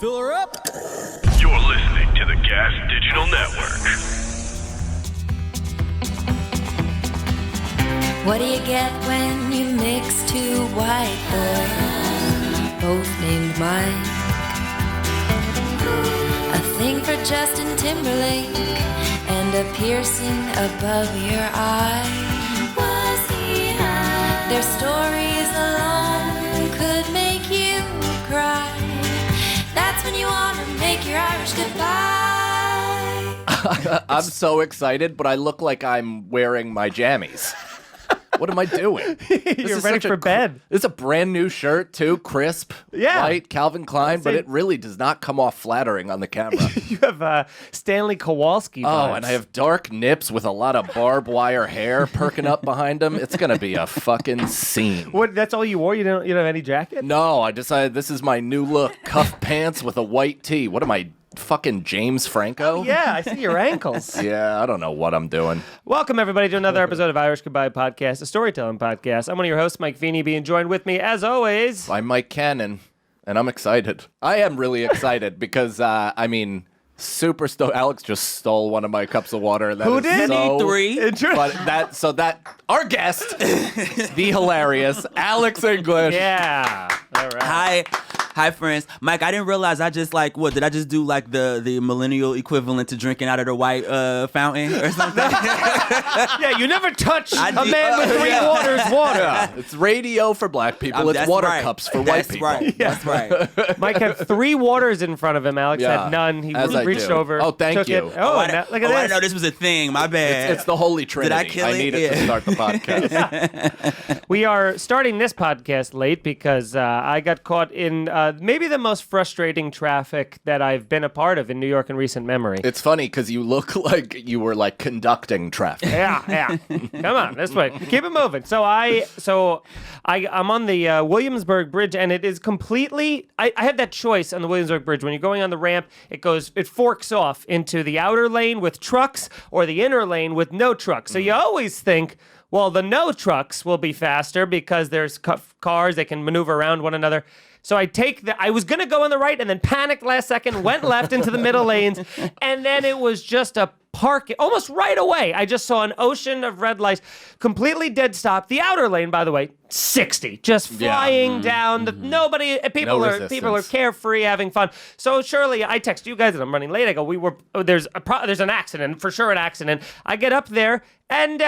Fill her up. You're listening to the Gas Digital Network. What do you get when you mix two white boys, both named Mike? A thing for Justin Timberlake and a piercing above your eye. Was he high? Their stories alone could make you cry. That's when you want to make your Irish goodbye. I'm so excited, but I look like I'm wearing my jammies. What am I doing? You're ready for bed. This is a brand new shirt, too. Crisp, white, Calvin Klein, but it really does not come off flattering on the camera. You have Stanley Kowalski vibes. Oh, and I have dark nips with a lot of barbed wire hair perking up behind them. It's going to be a fucking scene. What? That's all you wore? You don't have any jacket? No, I decided this is my new look. Cuff pants with a white tee. What am I, fucking James Franco? Oh, yeah, I see your ankles. Yeah, I don't know what I'm doing. Welcome, everybody, to another episode of Irish Goodbye Podcast, a storytelling podcast. I'm one of your hosts, Mike Feeney, being joined with me, as always. I'm Mike Cannon, and I'm excited. I am really excited because, Super Alex just stole one of my cups of water. Who did? So, Three. But our guest, the hilarious Alex English. Yeah. All right. Hi, friends. Mike, I didn't realize I just did I just do like the millennial equivalent to drinking out of the white fountain or something? Yeah, you never touch a did- man with three waters water. Yeah, it's radio for black people. It's That's water right. cups for white people. Right. That's right. Mike had three waters in front of him. Alex had none. He as I reached do. over. Oh, thank took you. It. Oh, I look at I this. didn't know this was a thing. My bad. It's the Holy Trinity. Did I kill it? need it to start the podcast. We are starting this podcast late because I got caught in maybe the most frustrating traffic that I've been a part of in New York in recent memory. It's funny because you look like you were like conducting traffic. Yeah. Come on, this way. Keep it moving. So I'm on the Williamsburg Bridge, and it is completely. I had that choice on the Williamsburg Bridge. When you're going on the ramp, it forks off into the outer lane with trucks or the inner lane with no trucks. So you always think, well, the no trucks will be faster because there's cars that can maneuver around one another. So I was going to go on the right and then panicked last second, went left into the middle lanes, and then it was just a park. Almost right away, I just saw an ocean of red lights, completely dead stop. The outer lane, by the way, 60, just flying down. People are carefree, having fun. So surely, I text you guys and I'm running late. I go, there's an accident, for sure an accident. I get up there and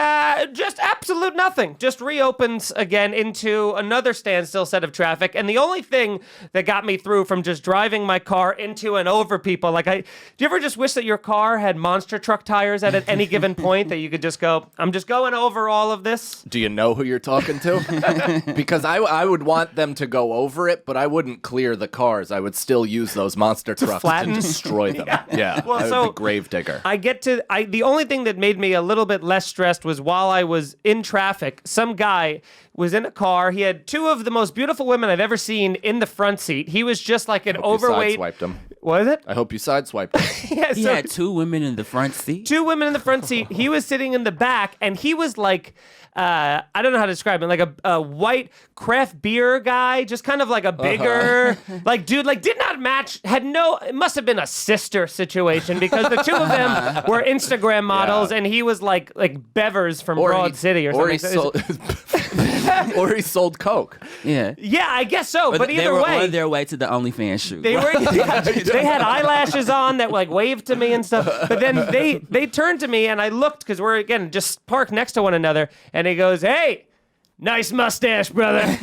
just absolute nothing. Just reopens again into another standstill set of traffic. And the only thing that got me through from just driving my car into and over people, do you ever just wish that your car had monster truck tires at any given point that you could just go, I'm just going over all of this? Do you know who you're talking to? Because I would want them to go over it, but I wouldn't clear the cars. I would still use those monster trucks to destroy them. Yeah. Well, I would so be Gravedigger. The only thing that made me a little bit less stressed was while I was in traffic, some guy was in a car. He had two of the most beautiful women I've ever seen in the front seat. He was just like an overweight. You sideswiped him. Was it? I hope you sideswiped him. Yeah, He had two women in the front seat. Two women in the front seat. He was sitting in the back, and he was like, I don't know how to describe him, like a white craft beer guy, just kind of like a bigger, did not match, it must have been a sister situation because the two of them were Instagram models, and he was like Bevers from Broad City or something. Or he sold coke. Yeah. Yeah, I guess so, but they either were way. on their way to the OnlyFans shoot. They had eyelashes on that waved to me and stuff. But then they turned to me and I looked because we're again just parked next to one another. And he goes, "Hey, nice mustache, brother." And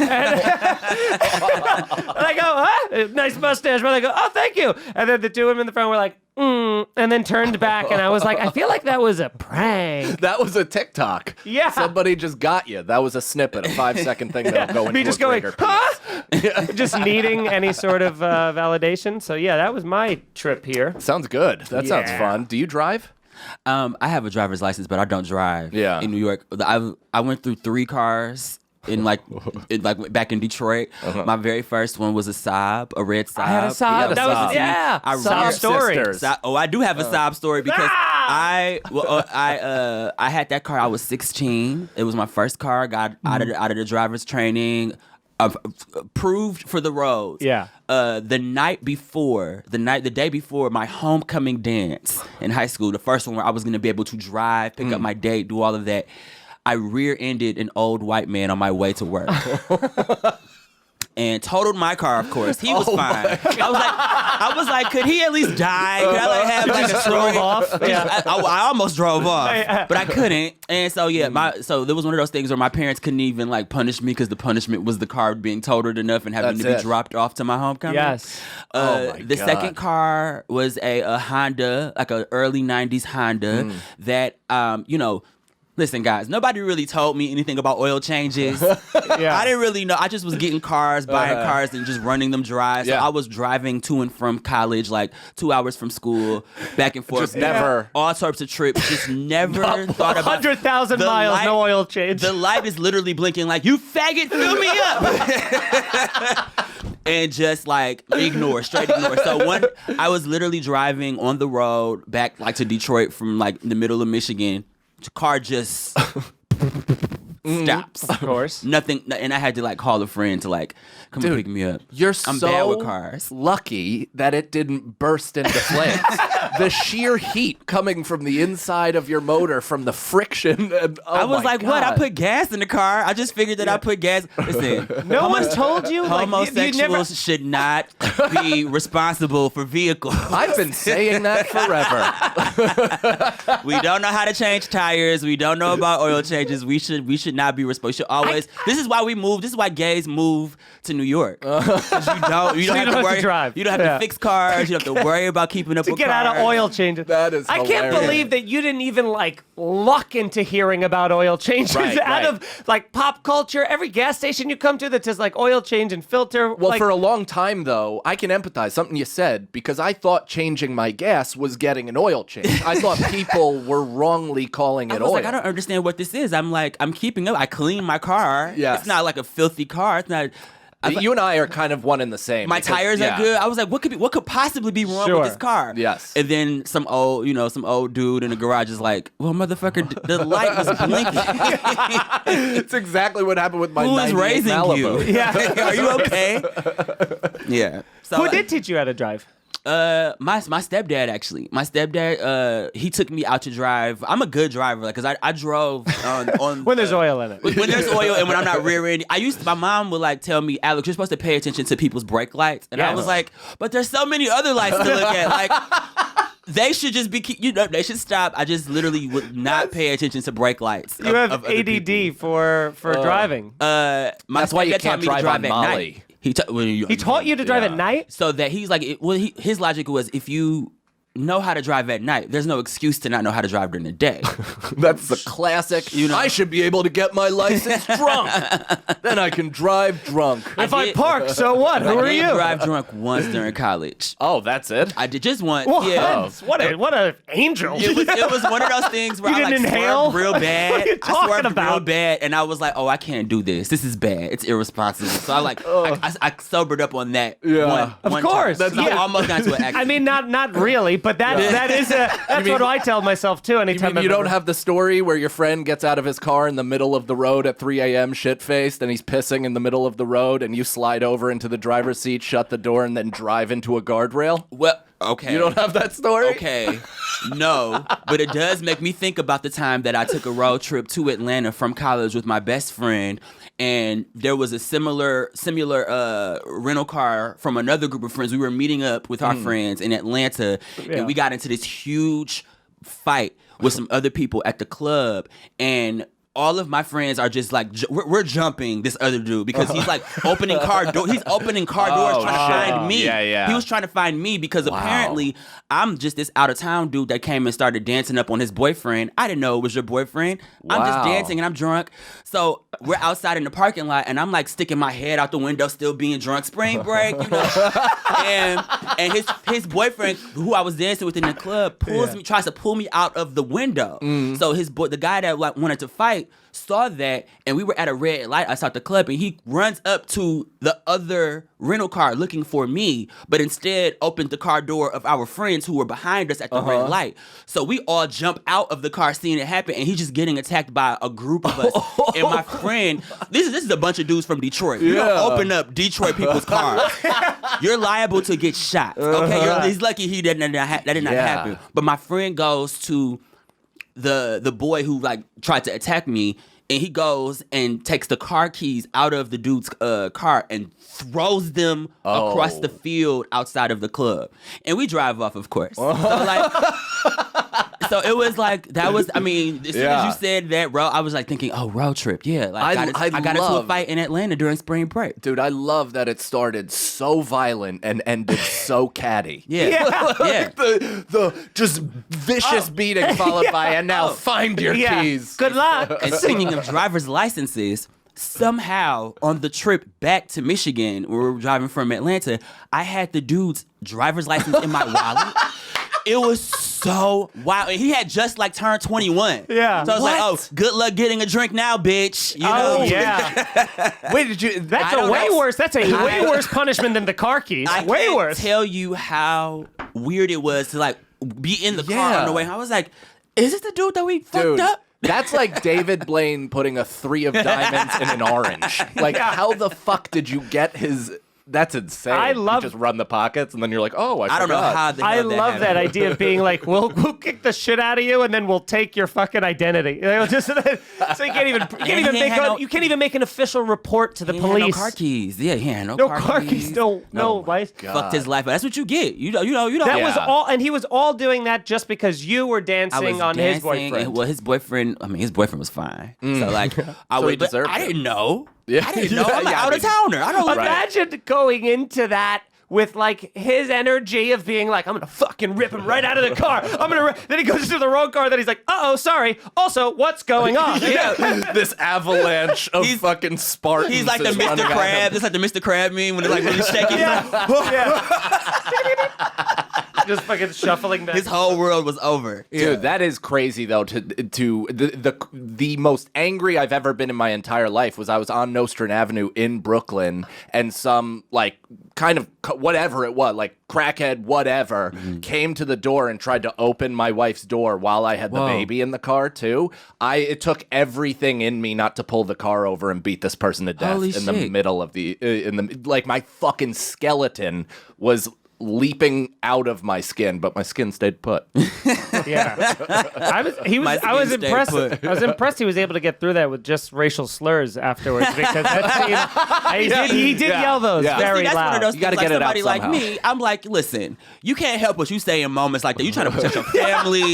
I go, "Huh? Nice mustache, brother." I go, "Oh, thank you." And then the two women in the front were like, and then turned back, and I was like, I feel like that was a prank. That was a TikTok. Yeah. Somebody just got you. That was a snippet, a 5-second thing that'll go into Me just a going, greater huh? Just needing any sort of validation. So yeah, that was my trip here. Sounds good. That sounds fun. Do you drive? I have a driver's license, but I don't drive. Yeah. In New York, I went through 3 cars in back in Detroit. My very first one was a Saab, a red Saab. I had a Saab. That was Saab story. I do have a Saab story because I had that car. I was 16. It was my first car. I got out of the driver's training. approved for the roads. Yeah. The day before my homecoming dance in high school, the first one where I was gonna be able to drive, pick up my date, do all of that, I rear-ended an old white man on my way to work. And totaled my car, of course. He was fine. I was like, could he at least die? Could I have like a drove off? Yeah. I almost drove off, but I couldn't. And so so there was one of those things where my parents couldn't even like punish me because the punishment was the car being totaled enough and having to be dropped off to my homecoming. Yes. The second car was a Honda, like an early '90s Honda that Listen, guys, nobody really told me anything about oil changes. I didn't really know. I just was getting cars, buying cars, and just running them dry. So I was driving to and from college, like 2 hours from school, back and forth. Just never. All sorts of trips. Just never thought about 100,000 miles, no oil change. The light is literally blinking like, you faggot, fill me up. And just like straight ignore. So I was literally driving on the road back like to Detroit from like the middle of Michigan. The car just stops. Of course. Nothing, and I had to like call a friend to like come and pick me up. I'm bad with cars. Lucky that it didn't burst into flames. The sheer heat coming from the inside of your motor from the friction. And, I was like, what? I put gas in the car. I just figured that I put gas. Listen, no one's told you. Homosexuals should not be responsible for vehicles. I've been saying that forever. We don't know how to change tires. We don't know about oil changes. We should not be responsible. We should always. This is why we move. This is why gays move to New York. 'Cause you don't have to worry. drive. You don't have to fix cars. You don't have to worry about keeping up with get cars. out of oil changes. That is I can't hilarious. believe that you didn't even like luck into hearing about oil changes out of like pop culture. Every gas station you come to that says like oil change and filter. Well, for a long time though, I can empathize something you said because I thought changing my gas was getting an oil change. I thought people were wrongly calling it I was oil. like, I don't understand what this is. I'm like, I'm keeping up. I clean my car. Yes. It's not like a filthy car. It's not. You and I are kind of one and the same. My tires are good. I was like, what could possibly be wrong with this car? Yes. And then some old dude in the garage is like, well, motherfucker, the light was blinking. It's exactly what happened with my Who is 98 raising Malibu. you? Yeah. Are you okay? Yeah. So, who did teach you how to drive? My stepdad actually. My stepdad, he took me out to drive. I'm a good driver, because I drove on When there's oil in it. When there's oil and when I'm not rear-ending. My mom would like tell me, Alex, you're supposed to pay attention to people's brake lights, and I was like, but there's so many other lights to look at, like. They should just be, they should stop. I just literally would not pay attention to brake lights. You have ADD for driving. That's why you can't drive on Molly. He taught you to drive at night? So that he's like, his logic was, if you know how to drive at night, there's no excuse to not know how to drive during the day. That's the classic. I should be able to get my license drunk. Then I can drive drunk. If I park, so what? Who are I you? did drive drunk once during college. Oh, that's it? I did just once. What? Yeah. What an angel. It was one of those things where You I didn't inhale? swerved real bad. What are you I talking swerved about? real bad, and I was like, "Oh, I can't do this. This is bad. It's irresponsible." So I sobered up on that. Yeah. One Of course. time. I almost got into an accident. I mean, not really, but that is that's what I tell myself too. Anytime You don't have the story where your friend gets out of his car in the middle of the road at 3 a.m. shit-faced and he's pissing in the middle of the road and you slide over into the driver's seat, shut the door, and then drive into a guardrail? Well, okay. You don't have that story? Okay. No, but it does make me think about the time that I took a road trip to Atlanta from college with my best friend, and there was a similar rental car from another group of friends. We were meeting up with our friends in Atlanta, and we got into this huge fight with some other people at the club, and all of my friends are just like, we're jumping this other dude because he's like opening car doors. He's opening car doors trying to find me. Yeah. He was trying to find me because apparently I'm just this out of town dude that came and started dancing up on his boyfriend. I didn't know it was your boyfriend. I'm just dancing and I'm drunk. So we're outside in the parking lot and I'm like sticking my head out the window, still being drunk. Spring break, and his boyfriend, who I was dancing with in the club, tries to pull me out of the window. So the guy that like wanted to fight like saw that, and we were at a red light outside the club, and he runs up to the other rental car looking for me, but instead opened the car door of our friends who were behind us at the red light. So we all jump out of the car seeing it happen, and he's just getting attacked by a group of us. And my friend, this is a bunch of dudes from Detroit. You don't open up Detroit people's cars. You're liable to get shot. Okay, he's lucky that did not happen. But my friend goes to the boy who like tried to attack me, and he goes and takes the car keys out of the dude's car and throws them across the field outside of the club. And we drive off, of course. So it was like, that was, I mean, as soon as you said that, bro, I was like thinking, oh, road trip. Yeah. Like I got into a fight in Atlanta during spring break. Dude, I love that it started so violent and ended so catty. The just vicious beating followed by, and now find your keys. Good luck. And speaking of driver's licenses, somehow on the trip back to Michigan, where we were driving from Atlanta, I had the dude's driver's license in my wallet. It was so wild. And he had just like turned 21. Yeah. So I was like, oh, good luck getting a drink now, bitch. You know? Oh, yeah. Wait, did you? That's a way worse punishment than the car keys. Way worse. Tell you how weird it was to like be in the car on the way. I was like, is this the dude that we fucked up? That's like David Blaine putting a 3 of diamonds in an orange. Like, how the fuck did you get his... That's insane. I love you just run the pockets, and then you're like, oh, I don't know how the hell I love that idea of being like, we'll kick the shit out of you, and then we'll take your fucking identity. Just, so you can't even make an official report to the police. No car keys. Yeah, he had no car keys. No license. Fucked his life. But that's what you get. You know. That was all, and he was all doing that just because you were dancing on his boyfriend. Well, his boyfriend was fine. So like, I didn't know. Yeah. I didn't know. I'm an out-of-towner. I don't imagine going into that with like his energy of being like, I'm gonna fucking rip him right out of the car. Then he goes into the wrong car. Then he's like, uh-oh, sorry. Also, what's going on? This avalanche of fucking Spartans. He's like the Mr. Crab. It's like the Mr. Crab meme when it's like really shaking. Just fucking shuffling back. His whole world was over. Dude, that is crazy though. To the most angry I've ever been in my entire life was I was on Nostrand Avenue in Brooklyn, and some like kind of whatever it was, like crackhead whatever, came to the door and tried to open my wife's door while I had the baby in the car too. It took everything in me not to pull the car over and beat this person to death the middle of like my fucking skeleton was leaping out of my skin, but my skin stayed put. I was impressed. I was impressed he was able to get through that with just racial slurs afterwards, because he did yell those very that's loud. One of those you got to like get it out somebody somehow. like me, I'm like, listen, you can't help what you say in moments like that. You trying to protect your family.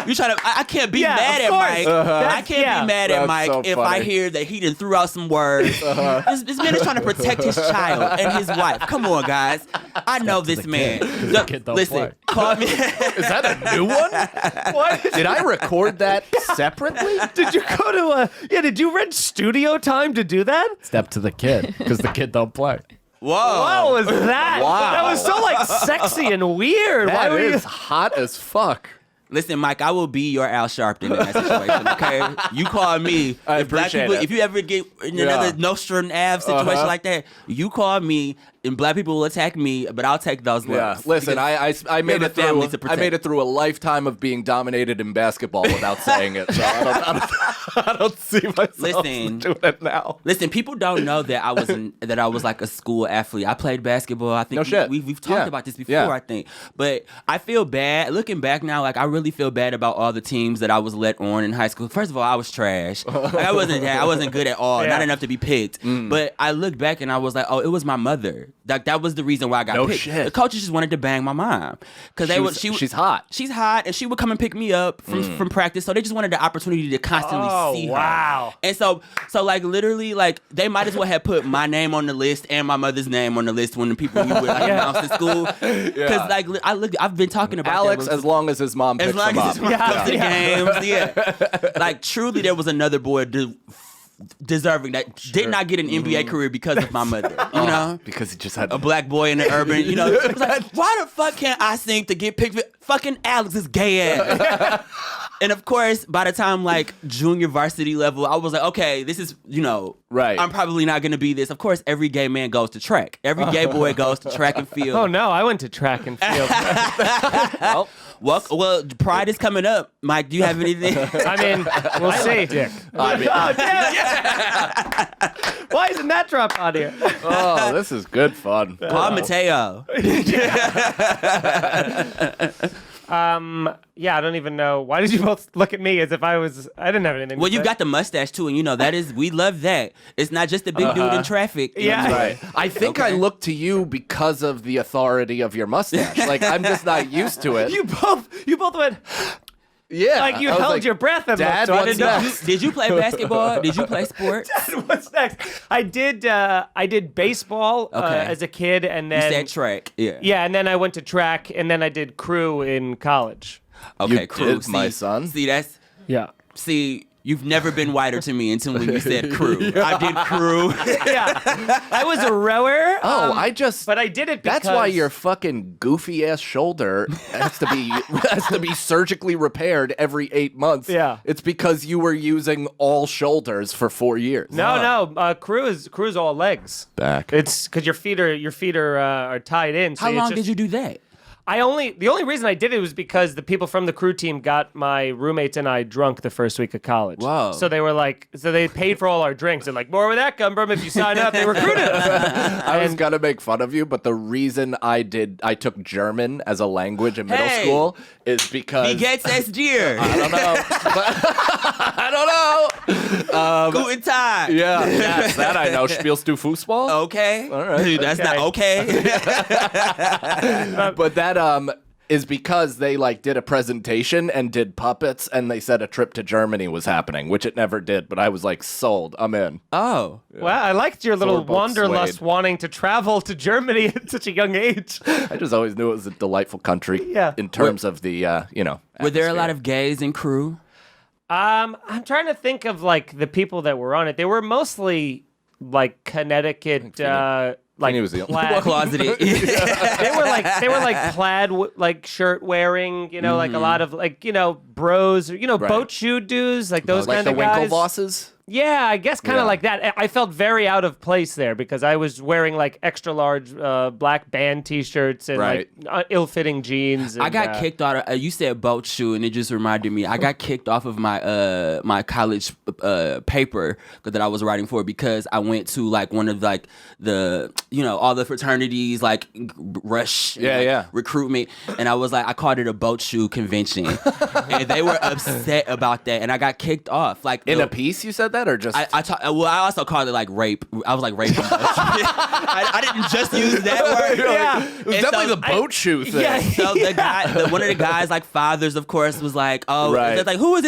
You trying to. I can't be mad at Mike. I can't be mad at Mike if I hear that he done threw out some words. This man is trying to protect his child and his wife. Come on, guys. I know this man. Listen, call me. Is that a new one? What? Did I record that separately? Did you go to did you rent studio time to do that? Step to the kid, because the kid don't play. Whoa. What was that? Wow. That was so like sexy and weird. That is hot as fuck. Listen, Mike, I will be your Al Sharpton in that situation, okay? You call me. I If black appreciate people, it. if you ever get in another Nostrand Ave situation like that, you call me, and black people will attack me, but I'll take those words. Yeah, listen, I made a it family through. to protect. I made it through a lifetime of being dominated in basketball without saying it. So I don't see myself doing it now. Listen, people don't know that I was like a school athlete. I played basketball. I think No shit. We've talked about this before. I think, but I feel bad looking back now. Like I really feel bad about all the teams that I was let on in high school. First of all, I was trash. Like, I wasn't good at all. Not enough to be picked. But I look back and I was like, oh, it was my mother. That was the reason why I got picked. Shit. The coaches just wanted to bang my mom because she's hot. She's hot, and she would come and pick me up from practice. So they just wanted the opportunity to constantly see her. Wow. And so like literally like they might as well have put my name on the list and my mother's name on the list when the people who were like announced in school. Because like I've been talking about Alex, that. as long as his mom picks As long him as up. his mom comes to the games, yeah. Like truly, there was another boy deserving that did not get an NBA career because of my mother. You know, because he just had a black boy in the urban. You know, it's like, why the fuck can't I sing to get picked? Fucking Alex is gay ass. And of course, by the time like junior varsity level, I was like, okay, this is, Right. I'm probably not going to be this. Of course, every gay man goes to track. Every gay boy goes to track and field. Oh no, I went to track and field. Well, Pride is coming up. Mike, do you have anything? I mean, we'll see. Dick. Oh, damn it. Why isn't that drop on here? Oh, this is good fun. Paul Mateo. Yeah, I don't even know. Why did you both look at me as if I didn't have anything Well, to you've say. got the mustache too, and we love that. It's not just the big dude in traffic. Yeah. Right. I think I look to you because of the authority of your mustache. Like, I'm just not used to it. You both went, Yeah. like you I was held like, your breath and Dad, looked. what's Did next? Did you play basketball? Did you play sports? What's next? I did baseball Okay. as a kid, and You then said track. Yeah. yeah, and then I went to track, and then I did crew in college. Okay, You crew. did, my son. Yeah. See, you've never been whiter to me until when you said crew. I did crew. Yeah. I was a rower. But I did it because That's why your fucking goofy ass shoulder has to be surgically repaired every 8 months. Yeah. It's because you were using all shoulders for 4 years. No. Crew is all legs. Back. It's because your feet are tied in. So How long just, did you do that? The only reason I did it was because the people from the crew team got my roommates and I drunk the first week of college. Whoa. So they paid for all our drinks. They're like, more where that come from? If you sign up, they recruited us. I was gonna make fun of you, but the reason I took German as a language in middle Hey. school is because Wie geht's es dir? I don't know. I don't know. Guten Tag. Yeah, yes, that I know. Spielst du Fußball? Okay. All right. Dude, that's not okay. But that is because they did a presentation and did puppets, and they said a trip to Germany was happening, which it never did. But I was like, sold. I'm in. Oh. Well, I liked your little we're both wanderlust swayed. wanting to travel to Germany at such a young age. I just always knew it was a delightful country. Yeah. In terms of the Were there a lot atmosphere. of gays in crew? I'm trying to think of the people that were on it. They were mostly Connecticut. Feeney was the only plaid. Closeted. they were plaid shirt wearing, like a lot of bros, boat shoe dudes, those like kind the of guys. Winklevosses? Yeah, I guess kind of Yeah. like that. I felt very out of place there because I was wearing extra large black band T-shirts and Right. ill-fitting jeans. I and, got kicked out of, you said boat shoe, and it just reminded me, I got kicked off of my my college paper that I was writing for because I went to one of the, all the fraternities, rush, and, Yeah. recruitment, and I was I called it a boat shoe convention, and they were upset about that, and I got kicked off. In a piece, you said that, or just? I also called it rape. I was raping. I didn't just use that word. Yeah. It was And definitely so- the boat shoe thing. Yeah. So the guy, one of the guys, fathers, of course, was Right. they're who is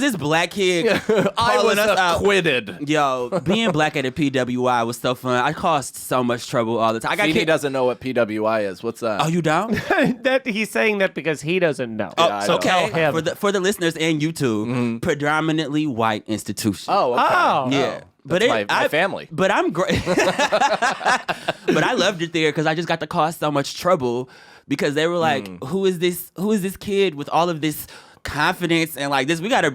this black kid I calling was us out? acquitted. Yo, being black at a PWI was so fun. I caused so much trouble all the time. I got Feeney kicked. doesn't know what PWI is. What's that? Oh, you don't? that he's saying that because he doesn't know. Oh, I know. okay. Tell him. For the listeners and YouTube, predominantly white institution. Oh, okay. Oh. Yeah. That's my family. But I'm great. But I loved it there because I just got to cause so much trouble because they were like, who is this kid with all of this confidence and this we gotta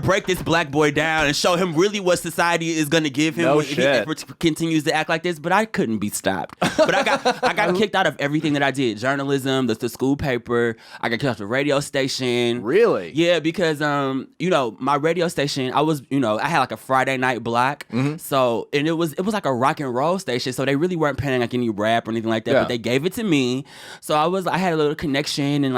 break this black boy down and show him really what society is gonna give him No when he shit. continues to act like this. But I couldn't be stopped. But I got kicked out of everything that I did. Journalism, the school paper. I got kicked off the radio station. Really? Yeah, because my radio station, I had a Friday night block. So and it was a rock and roll station. So they really weren't paying any rap or anything like that. Yeah. But they gave it to me. So I had a little connection and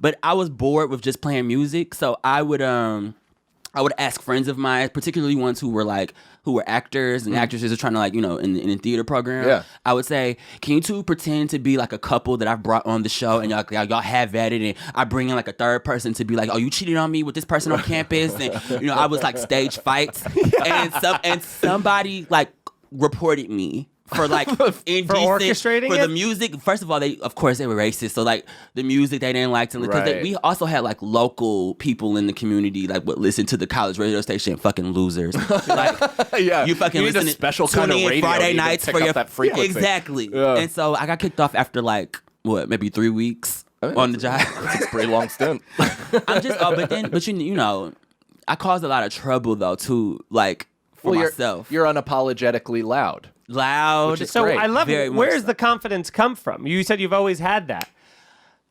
but I was bored with just playing music. So I would ask friends of mine, particularly ones who were actors and actresses are trying to in the theater program. Yeah. I would say, can you two pretend to be a couple that I've brought on the show and y'all have at it, and I bring in a third person to be oh, you cheated on me with this person on campus, and I was stage fights, and somebody reported me for indecent, orchestrating for it? the music. First of all, they were racist, so the music they didn't like to because Right. we also had local people in the community would listen to the college radio station. Fucking losers, Yeah. you fucking You need listen a special tune kind of in radio Friday to even nights pick for up your that frequency. exactly. Yeah. And so I got kicked off after maybe 3 weeks. on the job. It's a pretty long stint. but you know, I caused a lot of trouble though too, like for myself. You're unapologetically loud. Loud. Which is So great. I love Very it. much Where's so. the confidence come from? You said you've always had that.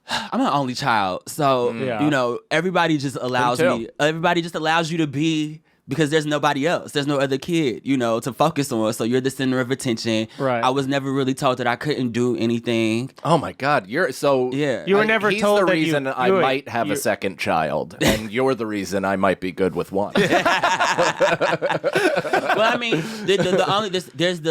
I'm an only child, so Yeah. you know, everybody just allows too. me. Everybody just allows you to be. Because there's nobody else. There's no other kid, you know, to focus on. So you're the center of attention. Right. I was never really told that I couldn't do anything. Oh my God, you're so. Yeah. You were never he's told the that reason I you- might have a second child, and you're the reason I might be good with one. Well, I mean, there's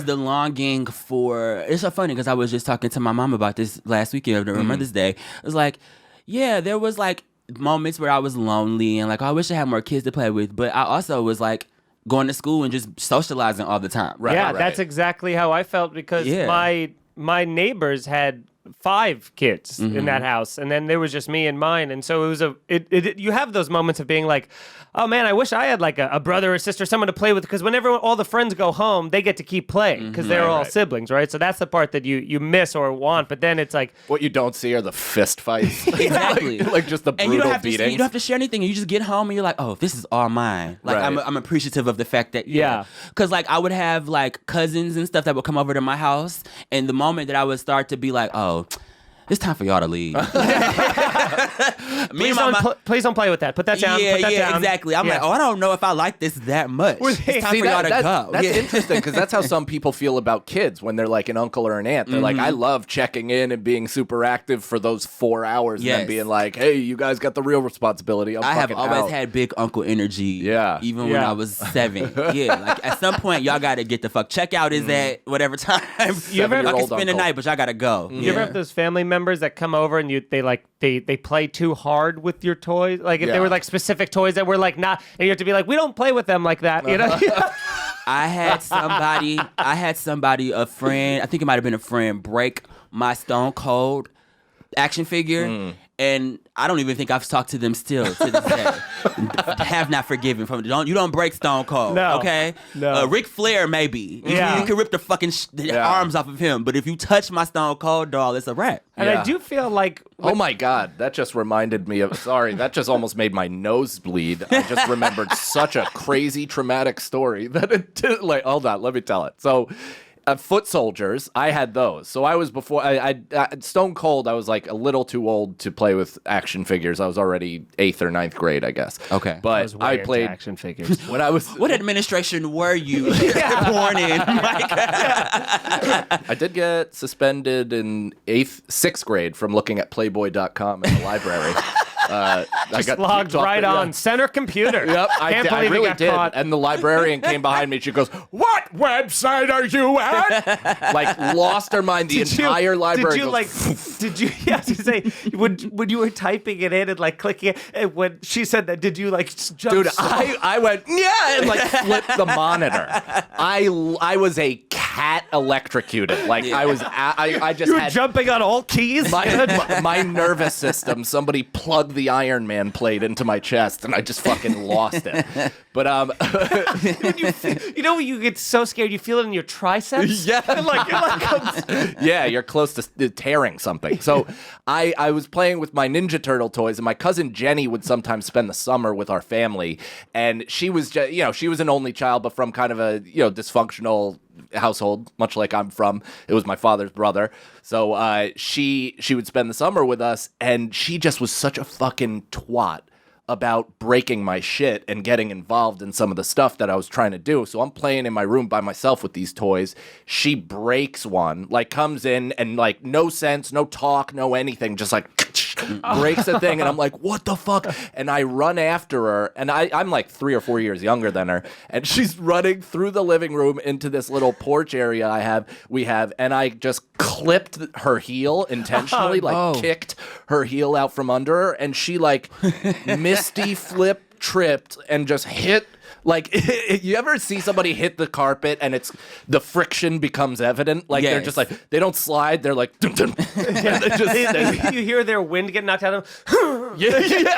the longing for. It's so funny because I was just talking to my mom about this last weekend over Mother's Day. It was like, yeah, there was like moments where I was lonely and like, oh, I wish I had more kids to play with. But I also was like going to school and just socializing all the time. Right. Yeah, that's exactly how I felt because Yeah. my neighbors had 5 kids in that house, and then there was just me and mine, and so it was you have those moments of being like, oh man, I wish I had like a brother or sister, someone to play with, because whenever all the friends go home, they get to keep playing because they're all siblings, right? So that's the part that you miss or want, but then it's like, What you don't see are the fist fights. Exactly. like just the And brutal you don't have beatings. to. You don't have to share anything. You just get home and you're like, "Oh, this is all mine." Like Right. I'm appreciative of the fact that Yeah. because like I would have like cousins and stuff that would come over to my house, and the moment that I would start to be like, "Oh, it's time for y'all to leave." please don't play with that. Put that down. Yeah, put that down. exactly. I'm like, oh, I don't know if I like this that much. It's time for y'all to go. That's Yeah. interesting because that's how some people feel about kids when they're like an uncle or an aunt. They're like, I love checking in and being super active for those 4 hours and Yes. then being like, hey, you guys got the real responsibility. I have fucking always out. had big uncle energy. Yeah. Even when Yeah. I was 7. Yeah. Like at some point, y'all got to get the fuck. Checkout is at whatever time. You ever- I can Seven-year-old spend the uncle. night, but y'all got to go. You ever have those family members that come over and they play too hard with your toys? Like if they Yeah. were like specific toys that were like not, and you have to be like, we don't play with them like that, you know? I had somebody, a friend, I think it might have been a friend, break my Stone Cold action figure. And I don't even think I've talked to them still to this day. Have not forgiven from it. You don't break Stone Cold, No. okay? No. Ric Flair, maybe. Yeah. You can rip the fucking arms off of him, but if you touch my Stone Cold doll, it's a wrap. And Yeah. I do feel like Oh my God, that just reminded me of, sorry, that just almost made my nose bleed. I just remembered such a crazy traumatic story that it did, like, hold on, let me tell it. So, foot soldiers, I had those. So I was before, I Stone Cold, I was like a little too old to play with action figures. I was already 8th or 9th grade, I guess. Okay. But I into played, action figures. when I was, What administration were you born in, Mike? I did get suspended in 6th grade from looking at Playboy.com in the library. I got Logged talked- right yeah. on center computer. Yep, I Can't did. I believe really it got did. caught. And the librarian came behind me. She goes, "What website are you at?" Like lost her mind. The entire library. Did you goes, like? Did you? Yeah, to say when you were typing it in and like clicking it, and when she said that, did you like jump? Dude, so- I went yeah and like flipped the monitor. I was a cat electrocuted. Like I just you were had jumping on all keys. my nervous system. Somebody plugged the Iron Man plate into my chest, and I just fucking lost it. But you know, you get so scared, you feel it in your triceps. Yeah. You're like, yeah, you're close to tearing something. So I was playing with my Ninja Turtle toys, and my cousin Jenny would sometimes spend the summer with our family, and she was just, she was an only child, but from kind of a dysfunctional household, much like I'm from. It was my father's brother. So she would spend the summer with us, and she just was such a fucking twat about breaking my shit and getting involved in some of the stuff that I was trying to do. So I'm playing in my room by myself with these toys. She breaks one, like comes in and like no sense, no talk, no anything, just like breaks the thing. And I'm like, what the fuck? And I run after her, and I'm like 3 or 4 years younger than her. And she's running through the living room into this little porch area we have. And I just clipped her heel intentionally, kicked her heel out from under her. And she like misty flip tripped and just hit Like, you ever see somebody hit the carpet and the friction becomes evident? Like, they're just like, they don't slide. They're like, dun, dun. And they just, You hear their wind get knocked out of them. yeah.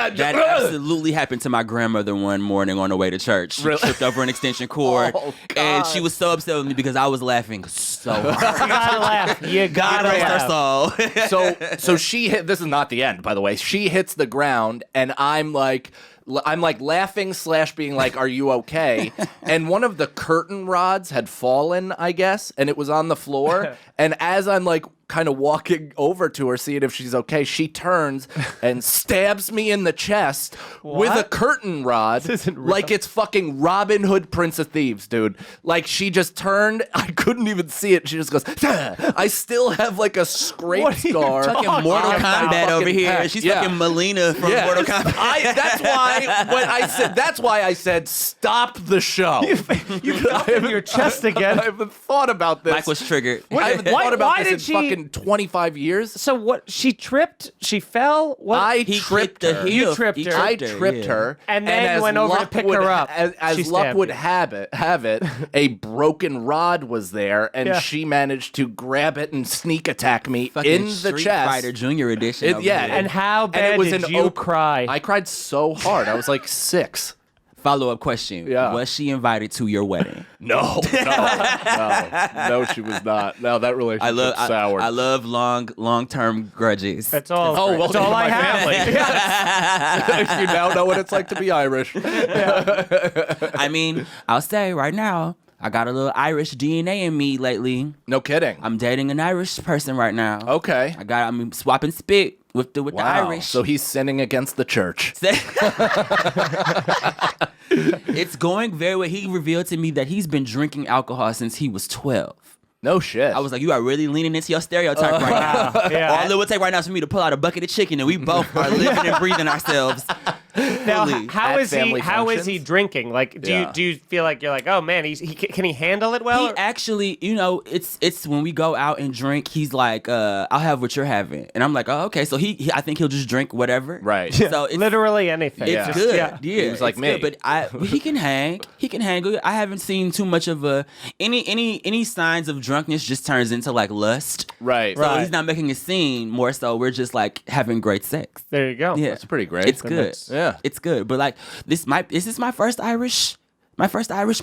That absolutely happened to my grandmother one morning on the way to church. She tripped over an extension cord, Oh, God. and she was so upset with me because I was laughing so hard. You gotta laugh. You gotta Rest her laugh. soul. So she hit. This is not the end, by the way. She hits the ground, and I'm like laughing / being like, "Are you okay?" And one of the curtain rods had fallen, I guess, and it was on the floor. And as I'm like kind of walking over to her, seeing if she's okay, she turns and stabs me in the chest with a curtain rod, This isn't real. like it's fucking Robin Hood, Prince of Thieves, dude. Like she just turned. I couldn't even see it. She just goes. I still have like a scrape What are you scar. talking Fucking Mortal about? Kombat over Fucking here. pack. She's Yeah. fucking Melina from Yeah. Mortal Kombat. That's why I said stop the show. You got in your chest again. I haven't thought about this. Mike was triggered. I haven't Why- thought about why this did in she- fucking 25 years. So what? She tripped. She fell. What? He tripped kicked the her. heel. You tripped He her. I tripped tripped her, And then as went over to luck pick would her up. As She luck stabbed would you. have it, a broken rod was there, and Yeah. she managed to grab it and sneak attack me Fucking in the Street chest. Fighter Junior Edition. over Yeah, here. And how it bad was did an you cry? I cried so hard. I was like 6. Follow-up question. Yeah. Was she invited to your wedding? No, she was not. No, that relationship soured. I love long-term grudges. That's all. Oh, well, that's all I my have. family. You now know what it's like to be Irish. I mean, I'll say right now, I got a little Irish DNA in me lately. No kidding. I'm dating an Irish person right now. Okay. I'm swapping spit with the Wow. Irish. So he's sinning against the church. It's going very well. He revealed to me that he's been drinking alcohol since he was 12. No shit. I was like, you are really leaning into your stereotype right now. Yeah. All it would take right now is for me to pull out a bucket of chicken and we both are living and breathing ourselves. Now, fully. how At is he? family How is he functions? drinking? Like, Yeah. do you feel like you're like, oh man, can he handle it well? He actually, it's when we go out and drink, he's like, I'll have what you're having. And I'm like, oh, okay. So he I think he'll just drink whatever. Right. So it's, Literally anything. it's Yeah. good. Yeah. Yeah. He was like it's me. good. But he can hang. He can hang good. I haven't seen too much of any signs of drunkenness just turns into like lust. Right. So he's not making a scene, more so we're just like having great sex. There you go. Yeah. That's pretty great. It's good. makes- Yeah. It's good. But like this is my first Irish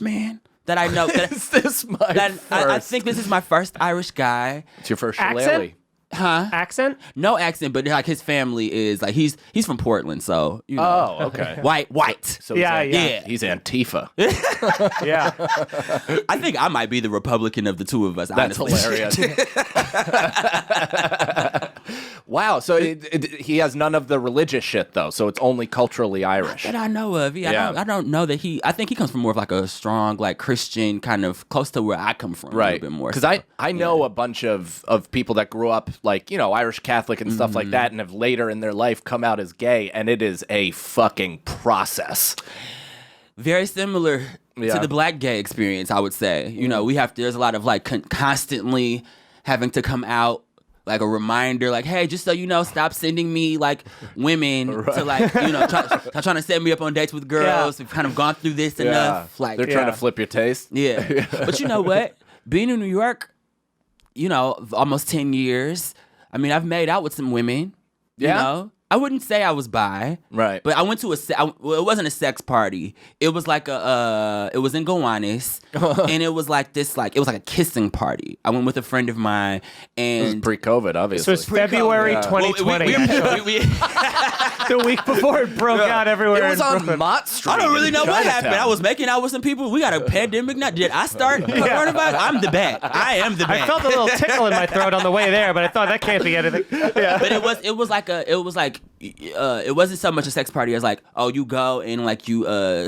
man that I know. Is this my I first? think this is my first Irish guy. It's your first Accent? shillelagh. Accent? No accent, but like his family is like he's from Portland, so you know. Oh, okay. White. So Yeah, he's yeah. He's Antifa. Yeah. I think I might be the Republican of the two of us. That's honestly. hilarious. Wow. So he has none of the religious shit though. So it's only culturally Irish. That I know of. Yeah, Yeah. I don't know that I think he comes from more of like a strong, like Christian kind of close to where I come from. A Right. little bit more. Because so. I know a bunch of people that grew up like, Irish Catholic and stuff like that and have later in their life come out as gay, and it is a fucking process. Very similar Yeah. to the black gay experience, I would say. There's a lot of like constantly having to come out, like a reminder, like, hey, just so you know, stop sending me like women to like, trying to set me up on dates with girls. We've kind of gone through this enough. Like, They're trying to flip your taste. yeah. But you know what? Being in New York, almost 10 years, I mean, I've made out with some women. Yeah? I wouldn't say I was bi. Right. But I went to it wasn't a sex party. It was like it was in Gowanus. And it was like this, it was like a kissing party. I went with a friend of mine This is and pre-COVID, This obviously. was February Yeah. 2020. The week before it broke out everywhere. It was in on Brooklyn. Mott Street. I don't really in know what Chinatown. happened. I was making out with some people. We got a pandemic now. Did I start coronavirus? I'm the bat. I am the bat. I felt a little tickle in my throat on the way there, but I thought that can't be anything. Yeah. But it wasn't so much a sex party as like, oh, you go and like you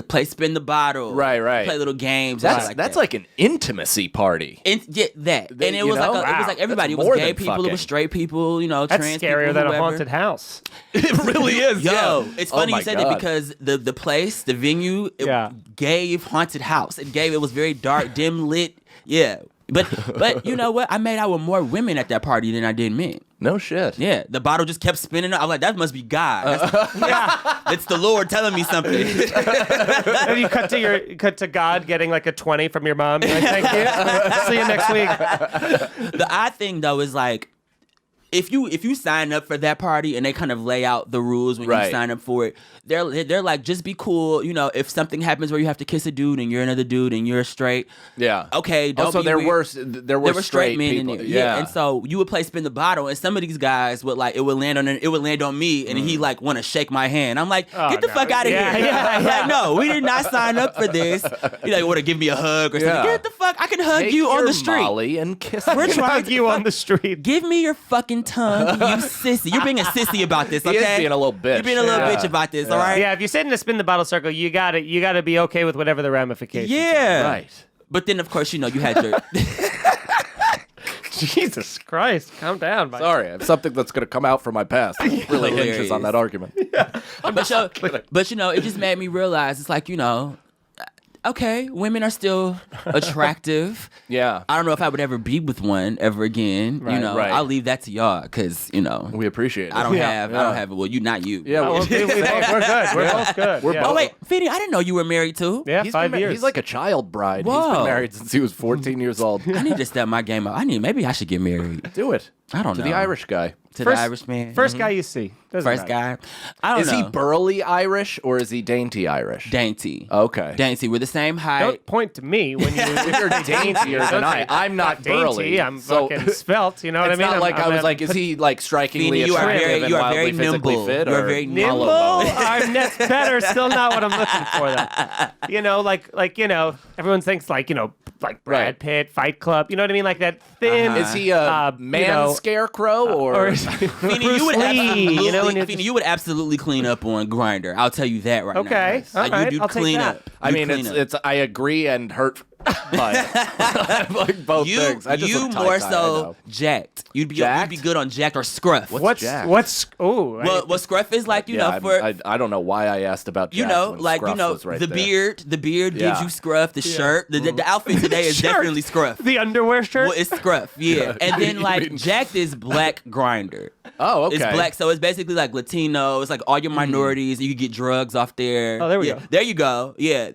play spin the bottle, Right. play little games. That's that. like an intimacy party. And that. And it you was know? like it was like everybody. It That's was more gay than people. It fucking. was straight people. That's trans scarier people, than a whoever. haunted house. It really is. Yo, it's funny Oh you said my that God. because the place, the venue, it gave haunted house. It was very dark, dim lit. Yeah. But you know what? I made out with more women at that party than I did men. No shit. Yeah, the bottle just kept spinning. I'm like, that must be God. It's the Lord telling me something. And you cut to God getting like a 20 from your mom. You're like, thank you. See you next week. The odd thing though is like, if you sign up for that party and they kind of lay out the rules when you sign up for it, they're like, just be cool. You know, if something happens where you have to kiss a dude and you're another dude and you're straight, okay, don't also, be there weird. were straight men people. in there. Yeah. And so you would play spin the bottle, and some of these guys would like it would land on me, and he like want to shake my hand. I'm like, get the fuck out of here. Like, no, we did not sign up for this. You like want to give me a hug or something? Get the fuck. I can hug Take you on your the street. Molly and kiss We're me. trying Hug to you on the street. Give me your fucking tongue, you sissy. You're being a sissy about this, okay? He is being a little bitch. You're being a little bitch about this, all right? Yeah, if you sit in a spin the bottle circle, you gotta be okay with whatever the ramifications. Yeah. Right. But then, of course, you know, you had your... Jesus Christ, calm down. Mike. Sorry, I have something that's going to come out from my past. It really hinges on that argument. but, you know, it just made me realize, it's like, you know, okay, women are still attractive. Yeah. I don't know if I would ever be with one ever again. You know, I'll leave that to y'all because, you know, We appreciate it. I don't have. Well, not you. Yeah, We're good. We're both good. We're yeah. Oh wait, Feeney, I didn't know you were married too. Yeah, He's 5 years. He's like a child bride. He's Whoa. been married since he was 14 years old. I need to step my game up. Maybe I should get married. Do it. I don't To know. the Irish guy. To the Irish man. First guy you see. Doesn't First matter. guy. I don't Is know. he burly Irish or is he dainty Irish? Dainty. Okay. Dainty. We're the same height. Don't point to me when you. If you're daintier than I'm not dainty. burly. I'm so fucking svelte. You know what I it's mean? not like I was I'm like, is he like strikingly Feeney, you are attractive very- and you are wildly very physically nimble. fit? You are or very nimble. hollow bone? That's better. Still not what I'm looking for. That. You know, like you know, everyone thinks like you know, like Brad Right. Pitt, Fight Club. You know what I mean? Like that thin. Is he a man you know, scarecrow or is he Feeney, Bruce you would Lee, absolutely, you know, and Feeney, you would absolutely clean up on Grindr. I'll tell you that right now. Okay, all Like, right, you do I'll take clean that. up. I You mean, clean up. it's. I agree and hurt, but like both things. I just you look more tie-dye, I so know. jacked. You'd be Jacked? good on jacked or scruff. Jacked? What's What scruff is like, you Yeah, know, for I don't know why I asked about. you jacked know, when like scruff you know, was right the there. beard. The beard gives Yeah. you scruff. The shirt, the outfit today is Shirt. definitely scruff. the underwear shirt? Well, it's scruff, yeah. And then You like mean- jacked is black Grindr. Oh, okay. It's black, so it's basically like Latino. It's like all your minorities. You can get drugs off there. Oh, there we Yeah, go. There you go. Yeah.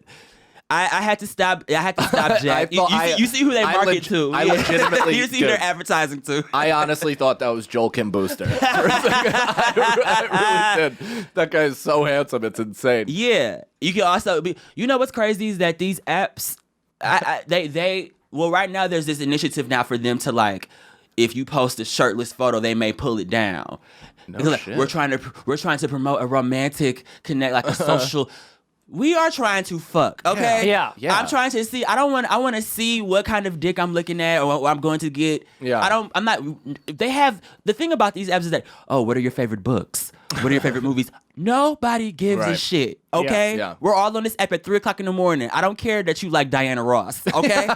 I had to stop. I had to stop Jack. You see who they I market leg- to. I Yeah. legitimately you see who do. they're advertising to. I honestly thought that was Joel Kim Booster. I really did. That guy is so handsome, it's insane. Yeah. You can also be. You know what's crazy is that these apps, well, right now there's this initiative now for them to like, if you post a shirtless photo, they may pull it down. No It's like, shit. we're trying to promote a romantic connect, like a social. We are trying to fuck, okay? Yeah. Yeah. I'm trying to see. I want to see what kind of dick I'm looking at or what I'm going to get. Yeah. I'm not. They have the thing about these apps is that, oh, what are your favorite books? What are your favorite movies? Nobody gives a Right. shit. Okay. Yeah. We're all on this app at 3:00 in the morning. I don't care that you like Diana Ross. Okay.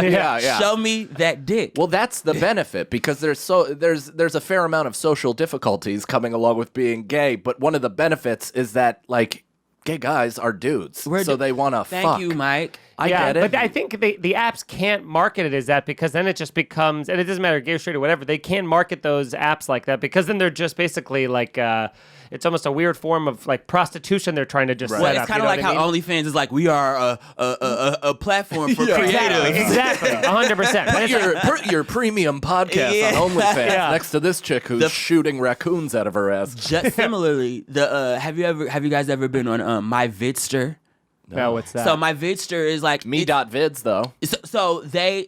Yeah. Show me that dick. Well, that's the benefit because there's a fair amount of social difficulties coming along with being gay, but one of the benefits is that like gay guys are dudes, so they want to fuck. Thank you, Mike. I get it. But I think the apps can't market it as that because then it just becomes, and it doesn't matter, gay or straight or whatever, they can market those apps like that because then they're just basically like, it's almost a weird form of like prostitution they're trying to just set Well, up. it's kind you of know like what I how mean? OnlyFans is like, we are a platform for creatives. Exactly, 100%. Put your premium podcast Yeah. on OnlyFans Yeah. next to this chick who's shooting raccoons out of her ass. Just similarly, have you guys ever been on My Vidster? No, what's that? So My Vidster is like Me.vids though. So they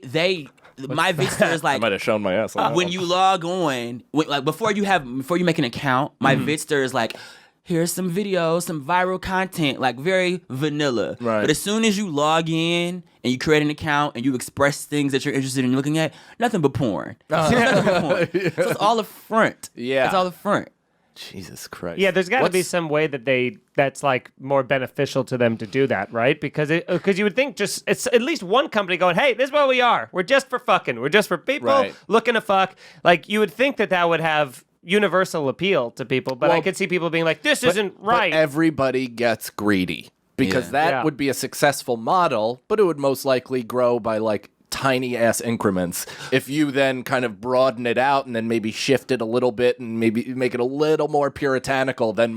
My Vidster is I like might have shown my ass on that when one. you log on, like before you make an account, My Vidster is like, here's some videos, some viral content, like very vanilla. Right. But as soon as you log in and you create an account and you express things that you're interested in looking at, nothing but porn. Nothing but porn. So it's all a front. Yeah. It's all a front. Jesus Christ. Yeah, there's got to be some way that that's like more beneficial to them to do that, right? Because you would think just it's at least one company going, hey, this is what we are. We're just for fucking. We're just for people Right. looking to fuck. Like you would think that would have universal appeal to people, but I Well, could see people being like, this isn't But right. everybody gets greedy because that Yeah. would be a successful model, but it would most likely grow by like tiny ass increments. If you then kind of broaden it out and then maybe shift it a little bit and maybe make it a little more puritanical, then a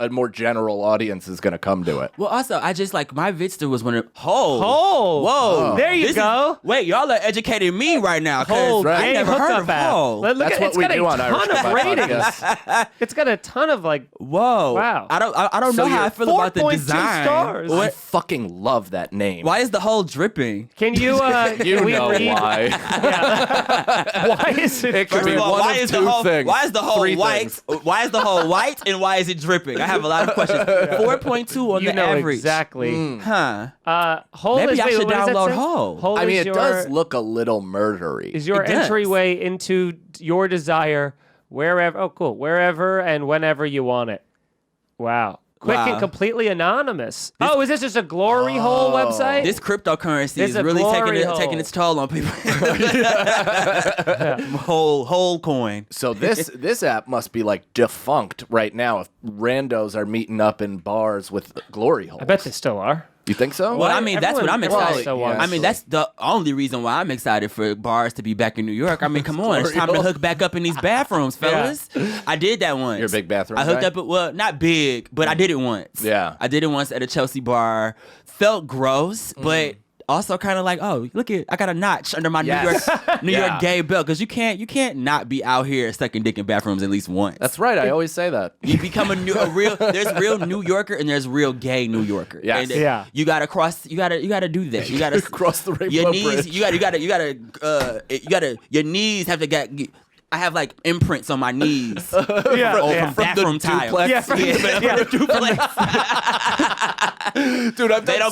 more general audience is going to come to it. Well, also, I just like my Vidster was one of whoa. Whoa. There you go. Wait, y'all are educating me right now. Whole Cause I gay never heard of hookup app. Ho. Look That's at, what it's we got do a on Irish ton of Goodbye ratings. Podcast. It's got a ton of like. Whoa. Wow. I don't So know how you're I feel about the 4.2 design. stars. I fucking love that name. Why is the hole dripping? Can you? You can we know read? why. Why is it? It could First be of all, one why of is two the whole things. why is the whole Three white? things. Why is the whole white and why is it dripping? I have a lot of questions. 4.2 on You the know average. exactly. Huh. Hole Maybe is, I wait, should what does that download say? Hole. Hole I mean, is it your, does look a little murdery. is your It does. entryway into your desire wherever. Oh, cool. Wherever and whenever you want it. Wow. Quick Wow. and completely anonymous. Is this just a glory hole website? This cryptocurrency It's is a really glory hole. taking its toll on people. whole coin. So this app must be like defunct right now if randos are meeting up in bars with glory holes. I bet they still are. You think so? Well, I mean, that's what I'm Everyone excited. so yeah. wants. I mean, that's the only reason why I'm excited for bars to be back in New York. I mean, come on, it's time to hook back up in these bathrooms, fellas. I did that once. You're a big bathroom I hooked guy? up at, well, not big, but I did it once. Yeah. I did it once at a Chelsea bar. Felt gross, but also kind of like, oh, look at, I got a notch under my Yes. New Yeah. York gay belt, because you can't not be out here sucking dick in bathrooms at least once. That's right. I always say that. You become there's real New Yorker and there's real gay New Yorker. Yes. And Yeah. you gotta do that. You gotta Cross the rainbow your knees. bridge. You gotta your knees have to get. I have like imprints on my knees Yeah, from yeah. bathroom tiles. duplex. Yeah, from the duplex. Dude, I've They done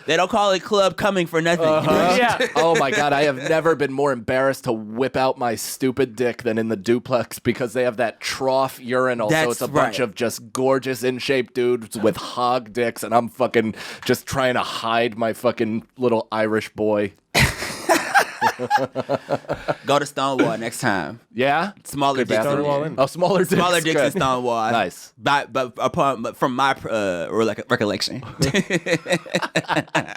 don't call it club coming for nothing. Yeah. Oh my god, I have never been more embarrassed to whip out my stupid dick than in the duplex because they have that trough urinal. So That's it's a bunch right. of just gorgeous in shape dudes with hog dicks, and I'm fucking just trying to hide my fucking little Irish boy. Go to Stonewall next time. Yeah? Smaller Good dicks. in bathroom. there. Oh, smaller dicks. Smaller dicks in Good. Stonewall. Nice. But from my recollection.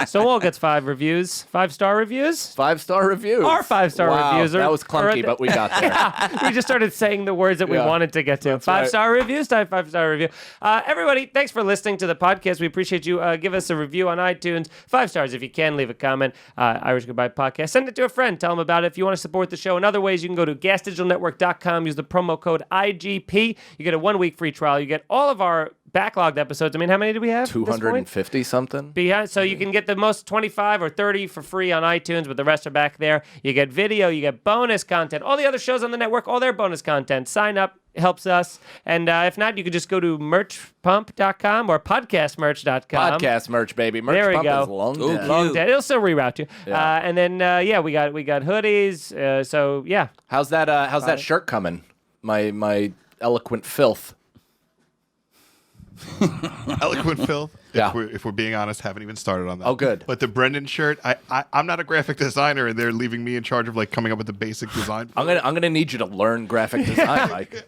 Stonewall gets 5 reviews, 5-star reviews. 5-star reviews. Our 5-star Wow, reviews are- that was are clunky, at but we got there. We just started saying the words that we Yeah. wanted to get to. That's right. 5-star reviews, type 5-star review. Everybody, thanks for listening to the podcast. We appreciate you. Give us a review on iTunes. 5 stars if you can. Leave a comment. Irish Goodbye Podcast. Send it to a friend. Tell them about it. If you want to support the show in other ways, you can go to gasdigitalnetwork.com. Use the promo code IGP. You get a 1-week free trial. You get all of our backlogged episodes. I mean, how many do we have? at this point? 250 something. Behind, so you can get the most 25 or 30 for free on iTunes, but the rest are back there. You get video, you get bonus content. All the other shows on the network, all their bonus content. Sign up, helps us. And if not, you could just go to merchpump.com or podcastmerch.com. Podcast merch, baby. Merch There we pump go. is long Ooh, dead. Long dead. It'll still reroute you. Yeah. And then we got hoodies. So yeah. How's that shirt coming? My eloquent filth. Eloquent filth. Yeah. If we're being honest, haven't even started on that. Oh, good. But the Brendan shirt, I'm not a graphic designer, and they're leaving me in charge of like coming up with the basic design. I'm gonna need you to learn graphic design, Mike.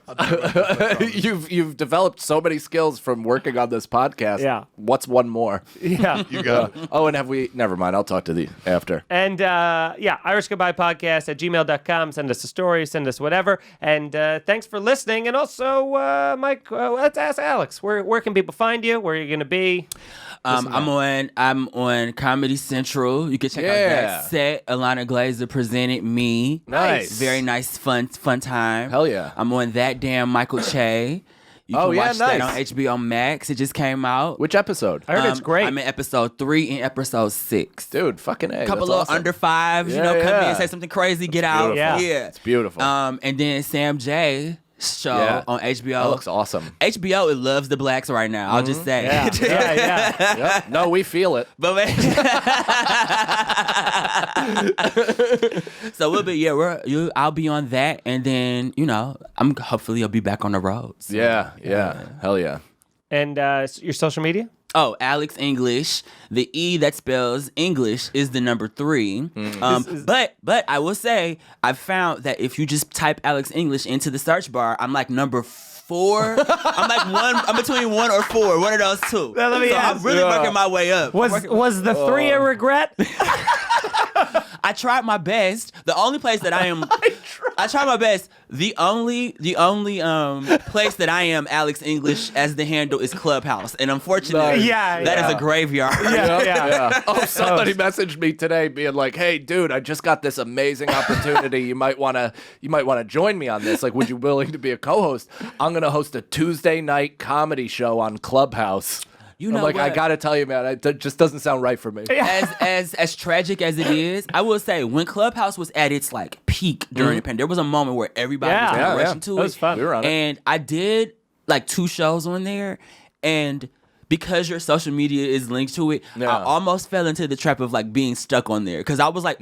You've developed so many skills from working on this podcast. Yeah. What's one more? Yeah. You got it. Oh, and have we? Never mind. I'll talk to the after. And Irish Goodbye Podcast at gmail.com. Send us a story, send us whatever. And thanks for listening. And also, Mike, let's ask Alex, where can people find you? Where are you going to be? I'm on Comedy Central. You can check out Yeah. that set. Alana Glazer presented me. Nice. Very nice, fun time. Hell yeah. I'm on That Damn Michael Che. You Oh, can yeah, watch that nice. on HBO Max. It just came out. Which episode? I heard it's great. I'm in episode 3 and episode 6. Dude, fucking A. Couple that's of awesome. under 5s, Yeah, come yeah. in, say something crazy, get out. beautiful. Yeah. It's beautiful. And then Sam J show Yeah. on HBO. That looks awesome. HBO, it loves the blacks right now. I'll just say. Yeah. Yep. No, we feel it. But so we'll be I'll be on that, and then hopefully I'll be back on the roads. Yeah. Hell yeah. And your social media? Oh, Alex English. The E that spells English is the number 3. But I will say I found that if you just type Alex English into the search bar, I'm like number 4. I'm like I'm between 1 or 4. One of those two. Now, let me so ask. I'm really working my way up. Was the 3 a regret? I tried my best. The only place that I am, I tried my best. The only place that I am Alex English as the handle is Clubhouse, and unfortunately, that is a graveyard. Yeah. Oh, somebody messaged me today, being like, "Hey, dude, I just got this amazing opportunity. You might wanna join me on this. Like, would you willing to be a co-host? I'm gonna host a Tuesday night comedy show on Clubhouse." You know I'm like, what? I gotta tell you, man, it just doesn't sound right for me. As tragic as it is, I will say when Clubhouse was at its like peak during the pandemic, there was a moment where everybody was kind of rushing to it. That was fun. We were on it. And I did like 2 shows on there, and because your social media is linked to it, I almost fell into the trap of like being stuck on there because I was like,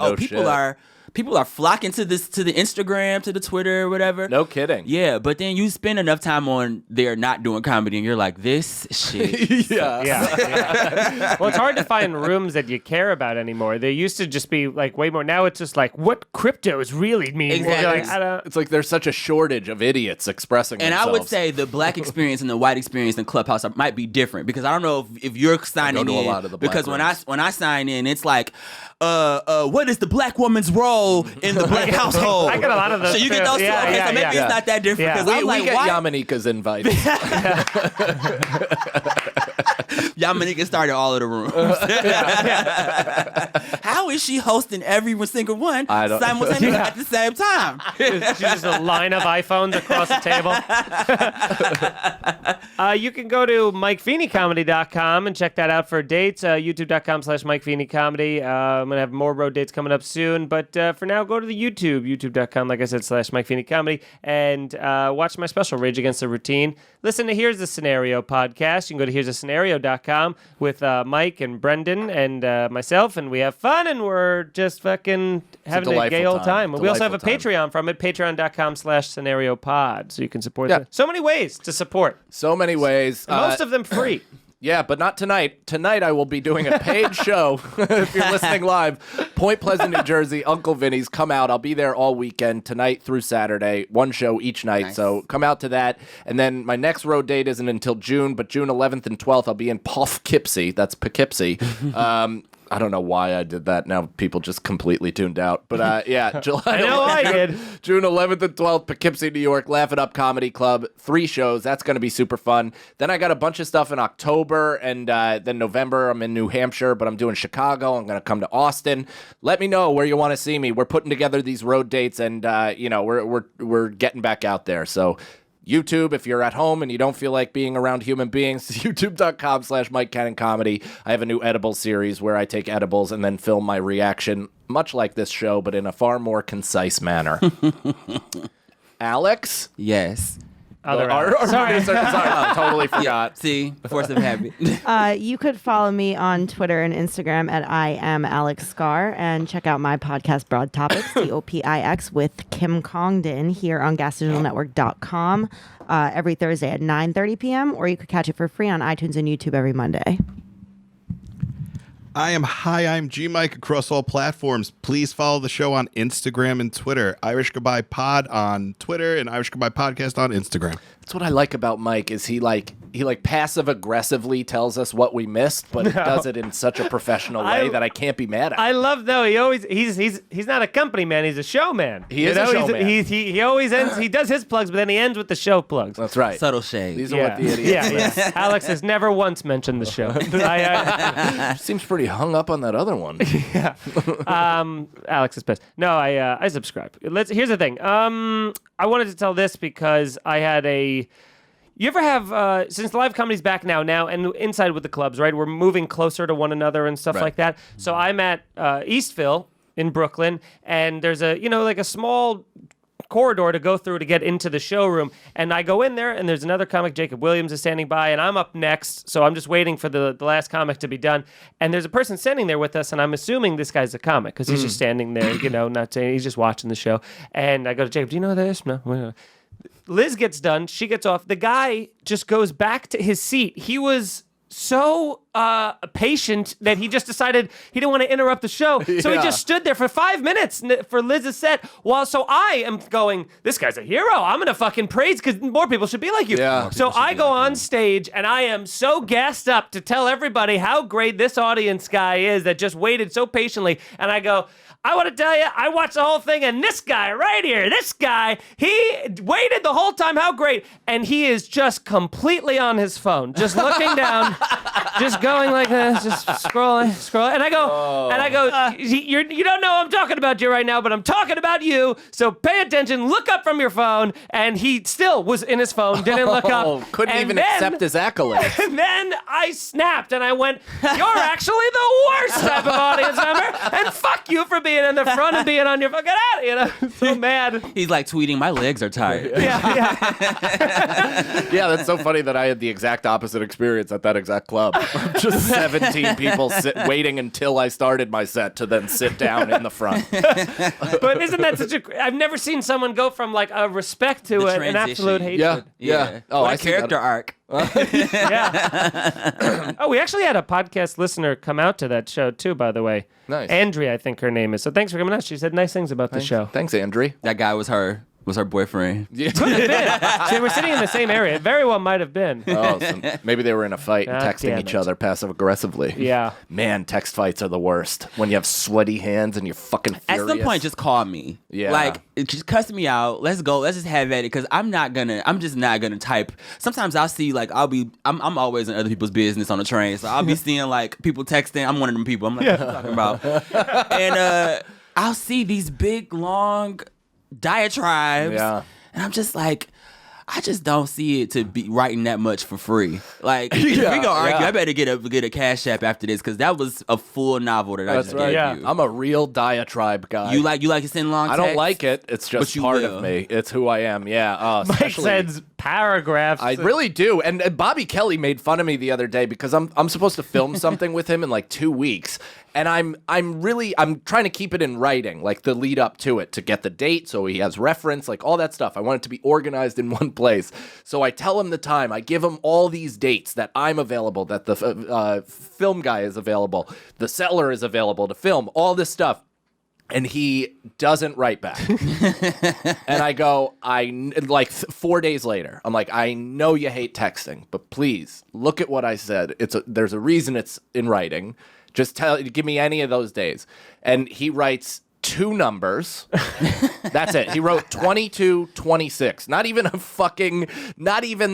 people are flocking to the Instagram, to the Twitter, or whatever. No kidding. Yeah, but then you spend enough time on there not doing comedy, and you're like, this shit. Yeah. Well, it's hard to find rooms that you care about anymore. They used to just be like way more. Now it's just like, what cryptos really mean? Exactly. Like, It's like there's such a shortage of idiots expressing And themselves. I would say the black experience and the white experience in Clubhouse might be different because I don't know if you're signing to a in. lot of the black Because rooms. when I sign in, it's like, what is the black woman's role in the black household? I get a lot of those. So you get too. those too. Yeah, Okay, yeah, so maybe yeah. it's not that different. Yeah. Because we I'm like, get why? Yamanika's invites. Yamanika started all of the rooms. How is she hosting every single one I don't- simultaneously at the same time? She's just a line of iPhones across the table. You can go to MikeFeeneyComedy.com and check that out for dates. YouTube.com/MikeFeeneyComedy. I'm going to have more road dates coming up soon. But for now, go to the YouTube.com, like I said, /MikeFeeneyComedy, and watch my special, Rage Against the Routine. Listen to Here's the Scenario podcast. You can go to here'sthescenario.com with Mike and Brendan and myself, and we have fun, and we're just fucking having a delightful gay old time. time. We also have a Delightful Patreon from it, patreon.com/scenariopod, so you can support that. So many ways to support. So many ways. Most of them free. Yeah, but not tonight. Tonight I will be doing a paid show. If you're listening live, Point Pleasant, New Jersey, Uncle Vinny's. Come out. I'll be there all weekend, tonight through Saturday. 1 show each night. Nice. So come out to that. And then my next road date isn't until June, but June 11th and 12th I'll be in Poughkeepsie. That's Poughkeepsie. I don't know why I did that. Now people just completely tuned out. But yeah, July. I know I did. June 11th and 12th, Poughkeepsie, New York, Laugh It Up Comedy Club. 3 shows. That's going to be super fun. Then I got a bunch of stuff in October, and then November I'm in New Hampshire, but I'm doing Chicago. I'm going to come to Austin. Let me know where you want to see me. We're putting together these road dates, and we're getting back out there. So YouTube, if you're at home and you don't feel like being around human beings, youtube.com/Mike Cannon Comedy. I have a new edible series where I take edibles and then film my reaction, much like this show, but in a far more concise manner. Alex? Yes. Sorry. Sorry, I totally forgot. See, the force of habit. You could follow me on Twitter and Instagram at I am Alex Scar and check out my podcast Broad Topics, TOPIX, with Kim Congdon here on GasDigitalNetwork.com every Thursday at 9:30 p.m. or you could catch it for free on iTunes and YouTube every Monday. I'm G Mike across all platforms. Please follow the show on Instagram and Twitter. Irish Goodbye Pod on Twitter and Irish Goodbye Podcast on Instagram. That's what I like about Mike is he passive aggressively tells us what we missed, but does it in such a professional way that I can't be mad at. I love though. He's not a company man. He's a showman. He is a showman. He always ends. He does his plugs, but then he ends with the show plugs. That's right. Subtle shade. These are what the idiots Yeah. Alex has never once mentioned the show. Seems pretty hung up on that other one. Alex is pissed. No, I subscribe. Here's the thing. I wanted to tell this because I had a. You ever have, since live comedy's back now and inside with the clubs, right? We're moving closer to one another and stuff like that. So I'm at Eastville in Brooklyn, and there's a small corridor to go through to get into the showroom. And I go in there, and there's another comic, Jacob Williams, is standing by, and I'm up next. So I'm just waiting for the last comic to be done. And there's a person standing there with us, and I'm assuming this guy's a comic because he's just standing there, not saying, he's just watching the show. And I go to Jacob, do you know this? No. Liz gets done. She gets off. The guy just goes back to his seat. He was so patient that he just decided he didn't want to interrupt the show. So he just stood there for 5 minutes for Liz's set. So I am going, this guy's a hero. I'm going to fucking praise because more people should be like you. Yeah. So I go on stage and I am so gassed up to tell everybody how great this audience guy is that just waited so patiently. And I go, I want to tell you, I watched the whole thing, and this guy right here, this guy, he waited the whole time, how great. And he is just completely on his phone, just looking down, just going like this, just scrolling. And I go, you don't know I'm talking about you right now, but I'm talking about you, so pay attention, look up from your phone. And he still was in his phone, didn't look up. Couldn't And even then- accept his accolades. And then I snapped and I went, you're actually the worst type of audience member, and fuck you for being in the front and being on your fucking out, so mad. He's like tweeting, my legs are tired. Yeah. Yeah, that's so funny that I had the exact opposite experience at that exact club. Just 17 people waiting until I started my set to then sit down in the front. But isn't that such a... I've never seen someone go from like a respect to The an absolute transition. hatred. Yeah. Oh, What I a see that. character arc. Yeah. Oh, we actually had a podcast listener come out to that show too, by the way. Nice. Andrea, I think her name is. So thanks for coming out. She said nice things about the show. Thanks, Andre. That guy was her boyfriend. Could have been. They were sitting in the same area. It very well might have been. Oh, so maybe they were in a fight and God texting damn each it. other passive aggressively. Yeah. Man, text fights are the worst. When you have sweaty hands and you're fucking At furious. some point, just call me. Yeah. Like, just cuss me out. Let's go. Let's just have at it. Because I'm just not gonna type. Sometimes I'll see, like, I'm always in other people's business on the train. So I'll be seeing, like, people texting. I'm one of them people. I'm like, what are you talking about? And I'll see these big, long diatribes. Yeah. And I'm just like, I just don't see it to be writing that much for free. Like, if we gonna argue, yeah. I better get a cash app after this because that was a full novel that I That's just right. gave Yeah. you. I'm a real diatribe guy. You like to send long I texts? don't like it. It's just But you part will. of me. It's who I am. Yeah. Mike Especially- sends paragraphs. I really do. And Bobby Kelly made fun of me the other day because I'm supposed to film something with him in like 2 weeks. And I'm trying to keep it in writing, like the lead up to it, to get the date so he has reference, like all that stuff. I want it to be organized in one place. So I tell him the time. I give him all these dates that I'm available, that the film guy is available, the seller is available to film, all this stuff. And he doesn't write back. And I go, 4 days later, I'm like, I know you hate texting, but please look at what I said. There's a reason it's in writing. Just give me any of those days. And he writes 2 numbers. That's it. He wrote 22, 26. Not even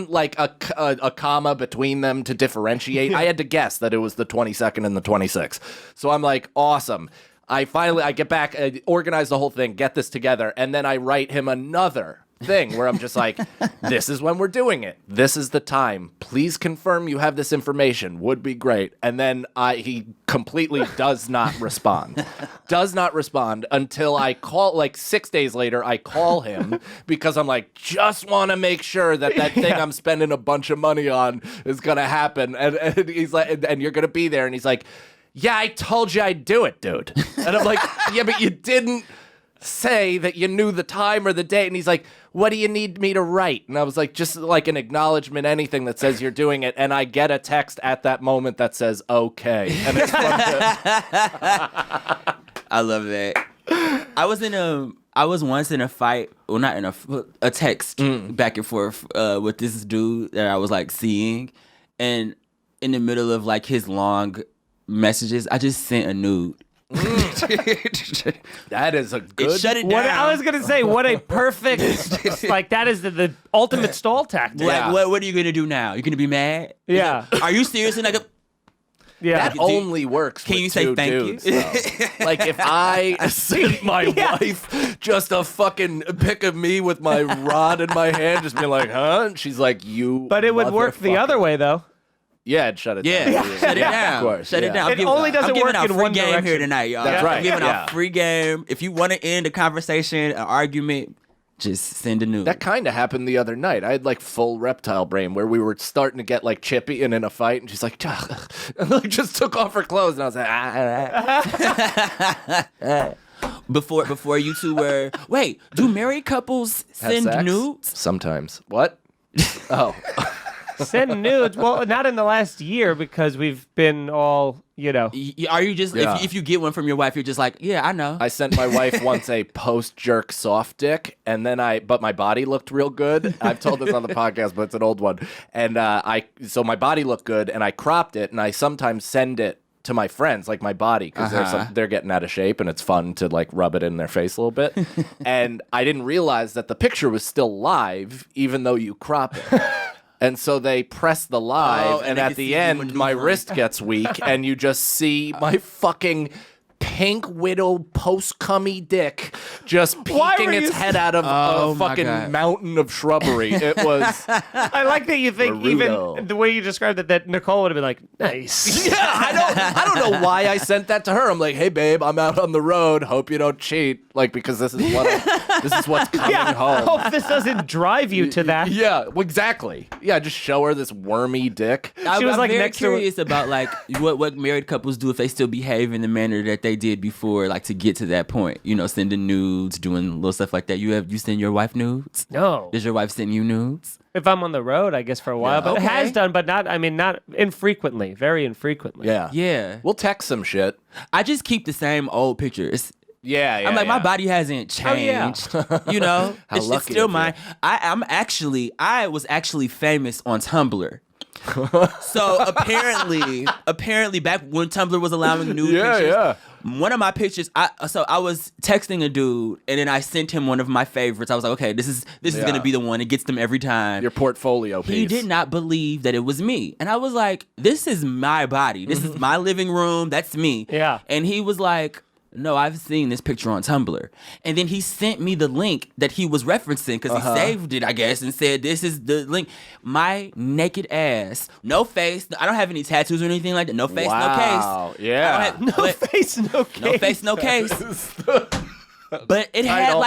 like a comma between them to differentiate. I had to guess that it was the 22nd and the 26th. So I'm like, awesome. I get back, organize the whole thing, get this together, and then I write him another thing where I'm just like, this is when we're doing it. This is the time. Please confirm you have this information. Would be great. And then he completely does not respond. Does not respond until I call, like 6 days later, I call him because I'm like, just want to make sure that thing I'm spending a bunch of money on is going to happen. And he's like, and you're going to be there. And he's like, yeah, I told you I'd do it, dude. And I'm like, yeah, but you didn't say that you knew the time or the date. And he's like, what do you need me to write? And I was like, just like an acknowledgement, anything that says you're doing it. And I get a text at that moment that says, okay. And it's from I love that. I was once in a fight, well, not in a text back and forth with this dude that I was like seeing, and in the middle of like his long messages, I just sent a nude. That is a good. Shut it down. What I was gonna say, what a perfect like that is the ultimate stall tactic. Like, what are you gonna do now? You're gonna be mad? Yeah. Are you serious? And like, Yeah. That only works. Can with you say two thank dudes, you? though. Like if I sent my wife just a fucking pic of me with my rod in my hand, just being like, huh? And she's like, you. But it would work the motherfucker. other way though. Yeah, it'd shut it yeah, down. shut it down. Of course, Shut yeah. it down. It only doesn't I'm giving work out in free one game direction. here tonight, y'all. That's right. I'm giving Yeah. out free game. If you want to end a conversation, an argument, just send a nude. That kind of happened the other night. I had like full reptile brain where we were starting to get like chippy and in a fight, and she's like, and like just took off her clothes, and I was like, Before you two were wait, do married couples Have send sex? nudes? Sometimes. What? Oh. Send nudes. Well, not in the last year because we've been all, Are you just Yeah. if you get one from your wife, you're just like, yeah, I know. I sent my wife once a post-jerk soft dick, and then but my body looked real good. I've told this on the podcast, but it's an old one. And so my body looked good, and I cropped it, and I sometimes send it to my friends, like my body, because they're getting out of shape, and it's fun to like rub it in their face a little bit. And I didn't realize that the picture was still live, even though you crop it. And so they press the live, and at the end, my wrist gets weak, and you just see my fucking pink widow post-cummy dick just peeking its head out of a fucking mountain of shrubbery. It was... I like that you think Naruto. even the way you described it, that Nicole would have been like, nice. Yeah, I don't know why I sent that to her. I'm like, hey babe, I'm out on the road. Hope you don't cheat. Like, because this is what's coming I home. hope this doesn't drive you to that. Yeah, exactly. Yeah, just show her this wormy dick. She was I'm like very next to her. curious about like what married couples do if they still behave in the manner that they did before, like to get to that point. Sending nudes, doing little stuff like that. You send your wife nudes? No. Does your wife send you nudes? If I'm on the road, I guess for a while, but it Okay. has done, but not infrequently, very infrequently. Yeah. Yeah. We'll text some shit. I just keep the same old pictures. Yeah, I'm like, my body hasn't changed. How It's lucky still of you. mine. I was actually famous on Tumblr. So apparently back when Tumblr was allowing nude pictures, one of my pictures, I was texting a dude and then I sent him one of my favorites. I was like, okay, this is gonna be the one. It gets them every time. Your portfolio piece. He did not believe that it was me. And I was like, this is my body. This is my living room. That's me. Yeah. And he was like, no, I've seen this picture on Tumblr. And then he sent me the link that he was referencing because he saved it, I guess, and said, this is the link. My naked ass. No face. I don't have any tattoos or anything like that. No face, Wow. no case. Yeah. I don't have, Face, no case. no face, no case. But it had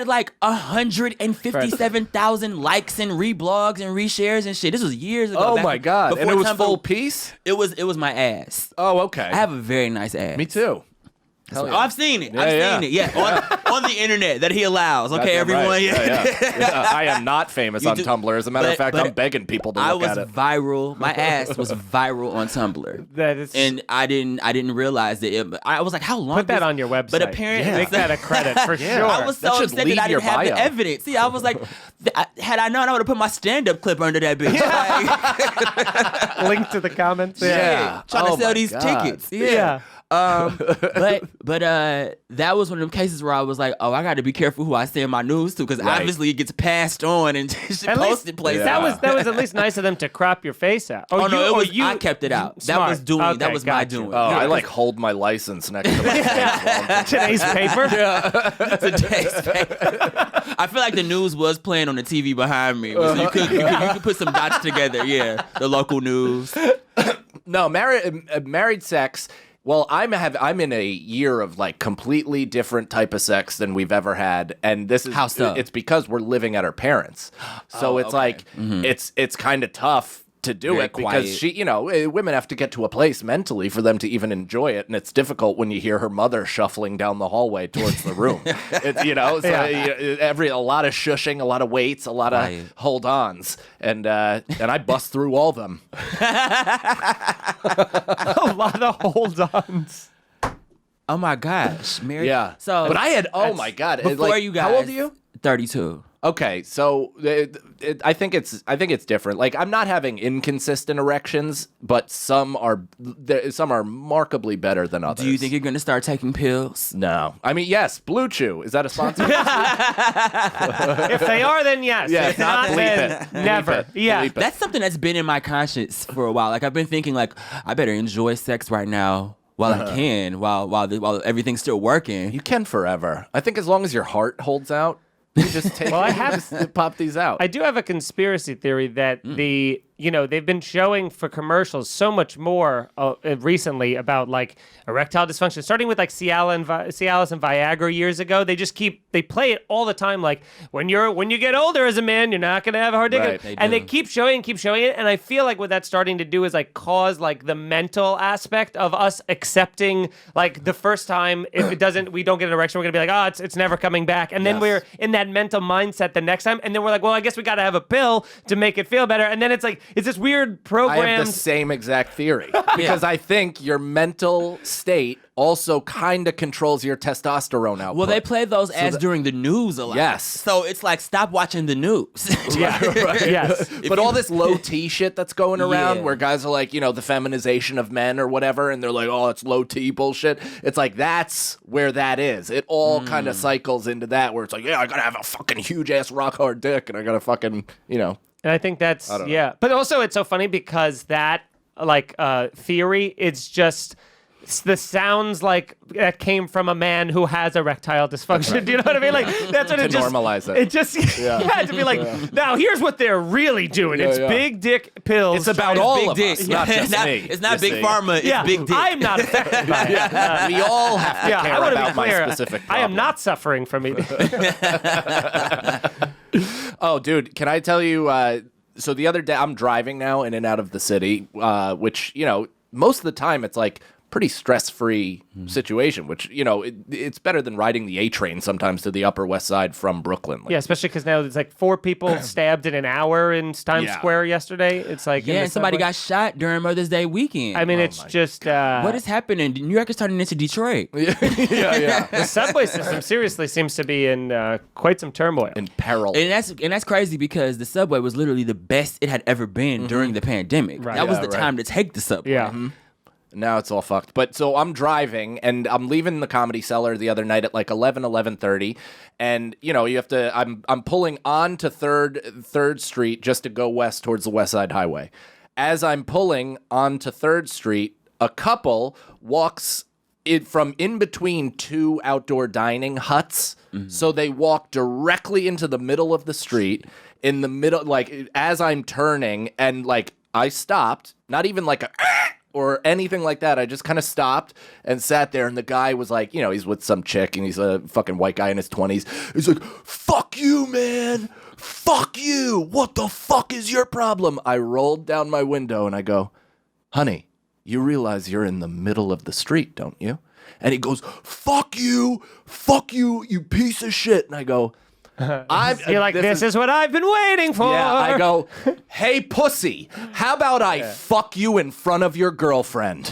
like 157,000 likes and reblogs and reshares and shit. This was years ago. Oh back my God. And before it was Tumblr- full piece? It was my ass. Oh, okay. I have a very nice ass. Me too. Oh, I've seen it. Yeah, I've yeah. seen it. Yeah, on the internet that he allows. Okay, Goddamn everyone. right. Yeah. Yeah. I am not famous on do- Tumblr. As a matter of fact, but I'm begging people to I look was at it. viral. My ass was viral on Tumblr. That is, And I didn't realize that. I was like, how long? put that on your website. But apparently, make that a credit for sure. I was That so should upset lead that I your didn't have the bio. evidence. See, I was like, had I known, I would have put my stand-up clip under that bitch. Like, Link to the comments. Yeah. trying Oh to sell my these God. tickets. Yeah. But that was one of them cases where I was like, oh, I got to be careful who I send my news to because Right. obviously it gets passed on and shit At least posted places. that was at least nice of them to crop your face out. Oh, no, you, I kept it out. Smart. That was doing. Okay, that was my gotcha. doing. Oh, I like hold my license next to my face. Today's paper. Today's paper. I feel like the news was playing on the TV behind me, so you could put some dots together. Yeah, the local news. No, married sex. Well, I'm in a year of like completely different type of sex than we've ever had, and this is How so? It's because we're living at our parents, so it's like it's kind of tough to do Very it because quiet. women have to get to a place mentally for them to even enjoy it, and it's difficult when you hear her mother shuffling down the hallway towards the room. It's a lot of shushing, a lot of waits, a lot Right. of hold-ons, and I bust through all of them. A lot of hold-ons. Oh my gosh, Mary. Yeah. So, but I had. Oh my God. before Like, you guys. How old are you? 32. Okay, so I think it's different. Like I'm not having inconsistent erections, but some are remarkably better than others. Do you think you're gonna start taking pills? No. I mean, yes. Blue Chew, is that a sponsor? If they are, then yes. Yeah, if not, bleep then it. never. Bleep it. Yeah. Bleep it. That's something that's been in my conscience for a while. Like I've been thinking, like I better enjoy sex right now while I can, while everything's still working. You can forever. I think as long as your heart holds out, you just take. Well, I you have- just pop these out. I do have a conspiracy theory that they've been showing for commercials so much more recently about like erectile dysfunction, starting with like Cialis and Viagra years ago. They play it all the time. Like when you get older as a man, you're not gonna have a hard dick. Right, they And do. they keep showing it. And I feel like what that's starting to do is like cause like the mental aspect of us accepting like the first time if we don't get an erection, we're gonna be like, oh, it's never coming back. And then Yes. we're in that mental mindset the next time. And then we're like, well, I guess we gotta have a pill to make it feel better. And then it's like it's this weird I program. have the same exact theory because I think your mental state also kind of controls your testosterone output. Well, they play those ads during the news a lot. Yes. So it's like, stop watching the news. Yeah. Yes. But all this low T shit that's going around Yeah. where guys are like, the feminization of men or whatever, and they're like, oh, it's low T bullshit. It's like, that's where that is. It all kind of cycles into that where it's like, yeah, I gotta have a fucking huge ass rock hard dick and I gotta fucking, And I think that's, But also it's so funny because that, theory, it's just... the sounds like that came from a man who has erectile dysfunction. Right. Do you know what I mean? Like that's what to it just normalize it. It just to be like, now here's what they're really doing. It's big dick pills. It's about all big of dick. us, not just me. It's not you big see. pharma. It's big dick. I'm not affected by it. We all have to care I want to about be clear. my specific I am problem. not suffering from it. Oh, dude, can I tell you? So the other day, I'm driving now in and out of the city, which, most of the time it's like pretty stress-free situation, which, it's better than riding the A train sometimes to the Upper West Side from Brooklyn. Like, Yeah, especially because now there's like 4 people stabbed in an hour in Times Square yesterday. It's like in Yeah, the and somebody subway. got shot during Mother's Day weekend. I mean, it's just what is happening? New York is turning into Detroit. the subway system seriously seems to be in quite some turmoil. in peril. And that's crazy because the subway was literally the best it had ever been during the pandemic. Right. That was Yeah, the right. time to take the subway. Yeah. Now it's all fucked. But so I'm driving and I'm leaving the Comedy Cellar the other night at like 11:30, and you have to. I'm pulling onto Third Street just to go west towards the West Side Highway. As I'm pulling onto 3rd Street, a couple walks from in between 2 outdoor dining huts. So they walk directly into the middle of the street. In the middle, like as I'm turning, and like I stopped, not even like a or anything like that. I just kind of stopped and sat there, and the guy was like, he's with some chick, and he's a fucking white guy in his 20s. He's like, fuck you, man. Fuck you. What the fuck is your problem? I rolled down my window, and I go, honey, you realize you're in the middle of the street, don't you? And he goes, fuck you, you piece of shit. And I go, You're like, this is what I've been waiting for. yeah, I go, hey, pussy, how about I fuck you in front of your girlfriend?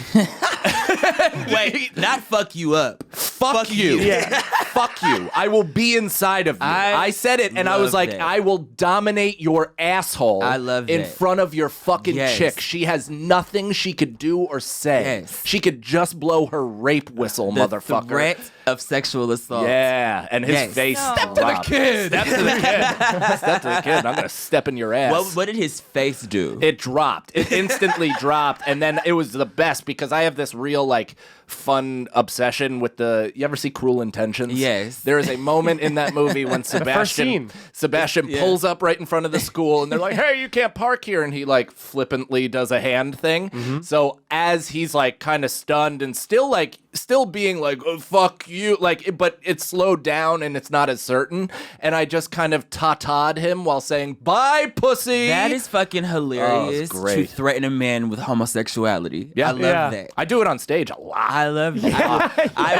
Wait, not fuck you up. Fuck you. Yeah. Fuck you. I will be inside of you. I said it, and I was love like, that. I will dominate your asshole I love in that. front of your fucking Yes. chick. She has nothing she could do or say. Yes. She could just blow her rape whistle, The motherfucker. threat of sexual assault. Yeah, and his Yes. face. No. Step to the kid. Step to the kid. Step to the kid. I'm gonna step in your ass. What did his face do? It dropped. It instantly dropped, and then it was the best because I have this real like fun obsession with the. You ever see Cruel Intentions? Yes. There is a moment in that movie when scene. Sebastian pulls up right in front of the school, and they're like, "Hey, you can't park here," and he like flippantly does a hand thing. So as he's like kind of stunned and still being like, oh, "Fuck you," but it's slowed down and it's not as certain, and I just kind of ta-ta'd him while saying, "Bye, pussy." That is fucking hilarious great. to threaten a man with homosexuality. Yeah. I love Yeah. that. I do it on stage a lot. I love that.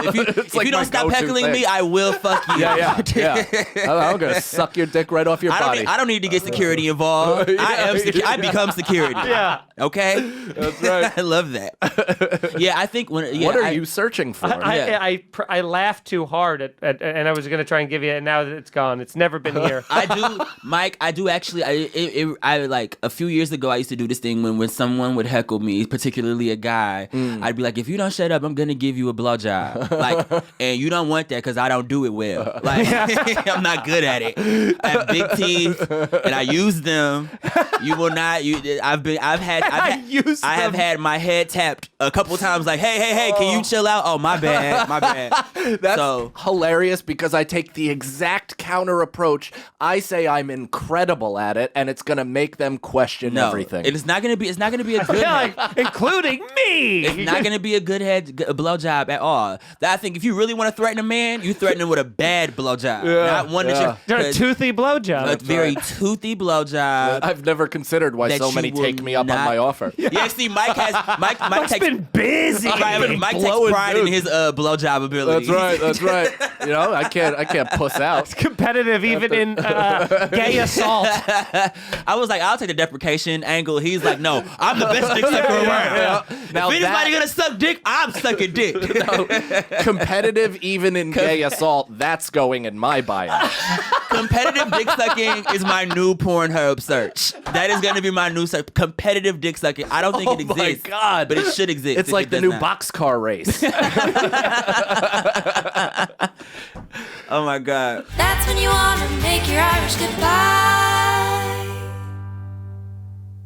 If you like my don't stop go-to heckling thing. me, I will fuck you. Yeah. I'm gonna suck your dick right off your body. I don't need to get security involved. I become security. Yeah. Okay. That's right. I love that. Yeah, I think when. Yeah, What are you searching for? I laughed too hard and I was gonna try and give you, and now that it's gone, it's never been here. I do, Mike. I do actually. I like a few years ago. I used to do this thing when someone would heckle me, particularly a guy. I'd be like, if you don't shut up, I'm gonna give you a blowjob. Like, and you don't want that because I don't do it well. Like, I'm not good at it. I have big teeth, and I use them. You will not. I've had had my head tapped a couple times. Like, hey, can you chill out? Oh, my bad. That's hilarious because I take the exact counter approach. I say I'm incredible at it, and it's gonna make them question everything. It's not gonna be a good Like, including me. It's not gonna be a good blowjob at all. I think if you really want to threaten a man, you threaten him with a bad blowjob, not one that A toothy blowjob. a very toothy blowjob. I've never never considered why that so you many will take me up on not- my offer. Yeah, see, Mike Mike's takes been busy. Mike takes Blowing pride in dudes. his blowjob ability. That's right. You know, I can't puss out. Competitive even in gay assault. I was like, I'll take the deprecation angle. He's like, no, I'm the best dick sucker around. Now If anybody gonna suck dick, I'm sucking dick. competitive even in gay assault, that's going in my bio. Competitive dick sucking is my new Pornhub search. That is gonna be my new search. Competitive dick sucking. I don't think it Oh my exists. God. But it should exist. It's if like it the does new not. boxcar race. Oh my God. That's when you want to make your Irish goodbye.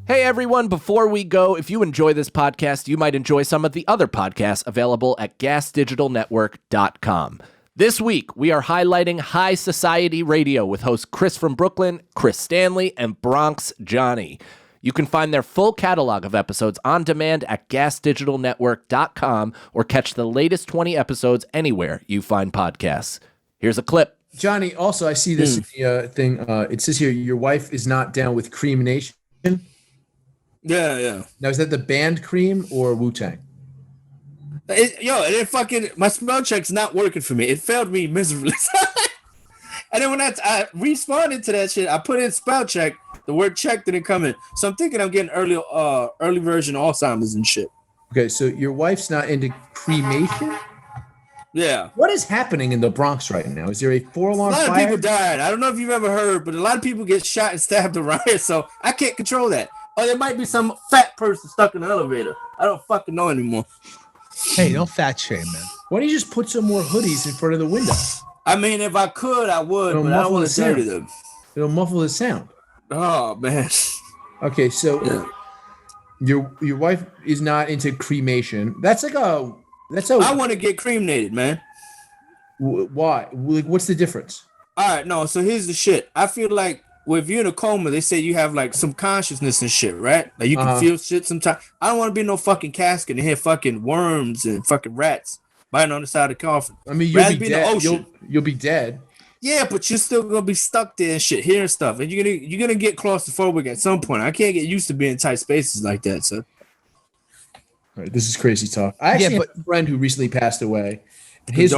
Hey everyone, before we go, if you enjoy this podcast, you might enjoy some of the other podcasts available at gasdigitalnetwork.com. This week, we are highlighting High Society Radio with host Chris from Brooklyn, Chris Stanley, and Bronx Johnny. You can find their full catalog of episodes on demand at gasdigitalnetwork.com or catch the latest 20 episodes anywhere you find podcasts. Here's a clip. Johnny, also, I see this in the thing. It says here, your wife is not down with Cream Nation. Yeah. Now, is that the band Cream or Wu-Tang? It fucking, my spell check's not working for me. It failed me miserably. And then when I responded to that shit, I put in spell check. The word check didn't come in. So I'm thinking I'm getting early version Alzheimer's and shit. Okay, so your wife's not into cremation? Yeah. What is happening in the Bronx right now? Is there a 4-alarm A lot fire? of people died. I don't know if you've ever heard, but a lot of people get shot and stabbed around here, so I can't control that. Oh, there might be some fat person stuck in the elevator. I don't fucking know anymore. Hey, don't fat shame, man. Why don't you just put some more hoodies in front of the window? I mean, if I could, I would, but I don't want to dirty them. It'll muffle the sound. Oh, man. Okay, so your wife is not into cremation. That's like a... I want to get cremated, man. Why? Like, what's the difference? All right, no, so here's the shit. I feel like if you're in a coma, they say you have like some consciousness and shit, right? Like you can feel shit sometimes. I don't want to be in no fucking casket and hear fucking worms and fucking rats biting on the side of the coffin. I mean, you'll Rats be in the dead. ocean. You'll be dead. Yeah, but you're still gonna be stuck there and shit, hearing stuff, and you're gonna get claustrophobic at some point. I can't get used to being in tight spaces like that, so. All right, this is crazy talk. I actually have a friend who recently passed away. His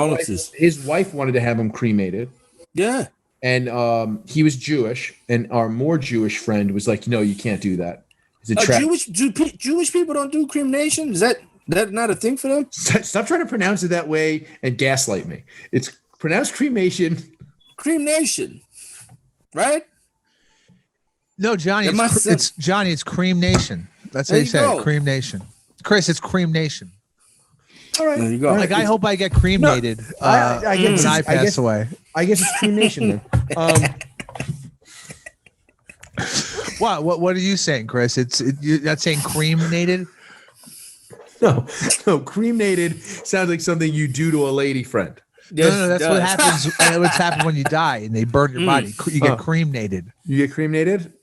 wife wanted to have him cremated. Yeah. And he was Jewish, and our more Jewish friend was like, no, you can't do that. It's a trap. Jewish people don't do cremation? Is that not a thing for them? Stop trying to pronounce it that way and gaslight me. It's pronounced cremation. Cremation, right? No, Johnny, it's Cream Nation. That's how you say it. Cream Nation. Chris, it's Cream Nation. All right. There you go. Like, I hope I get cremated when I pass away. I guess it's cremation then. What are you saying, Chris? You're not saying cremated? No, cremated sounds like something you do to a lady friend. Yes, no, that's what happens. What's happened when you die and they burn your body. You get cremated. You get cremated?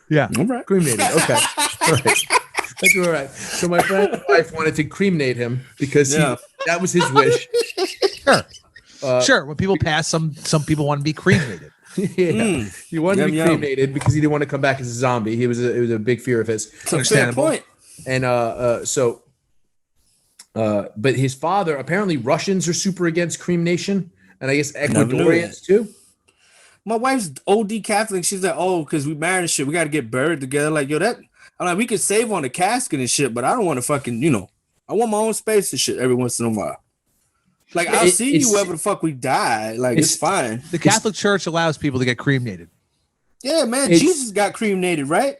Yeah. All right. Cremated. Okay. All right. That's all right. So my friend's wife wanted to cremate him because that was his wish. Sure. Sure. When people pass, some people want to be cremated. Yeah. He wanted to be cremated because he didn't want to come back as a zombie. It was a big fear of his. Understandable. Fair point. And but his father, apparently Russians are super against cremation, and I guess Ecuadorians too. My wife's OD Catholic. She's like, because we married and shit, we got to get buried together. Like, I'm like, we could save on the casket and shit, but I don't want to fucking, I want my own space and shit every once in a while. Like, I'll see you wherever the fuck we die. Like, it's fine. The Catholic Church allows people to get cremated. Yeah, man. Jesus got cremated, right?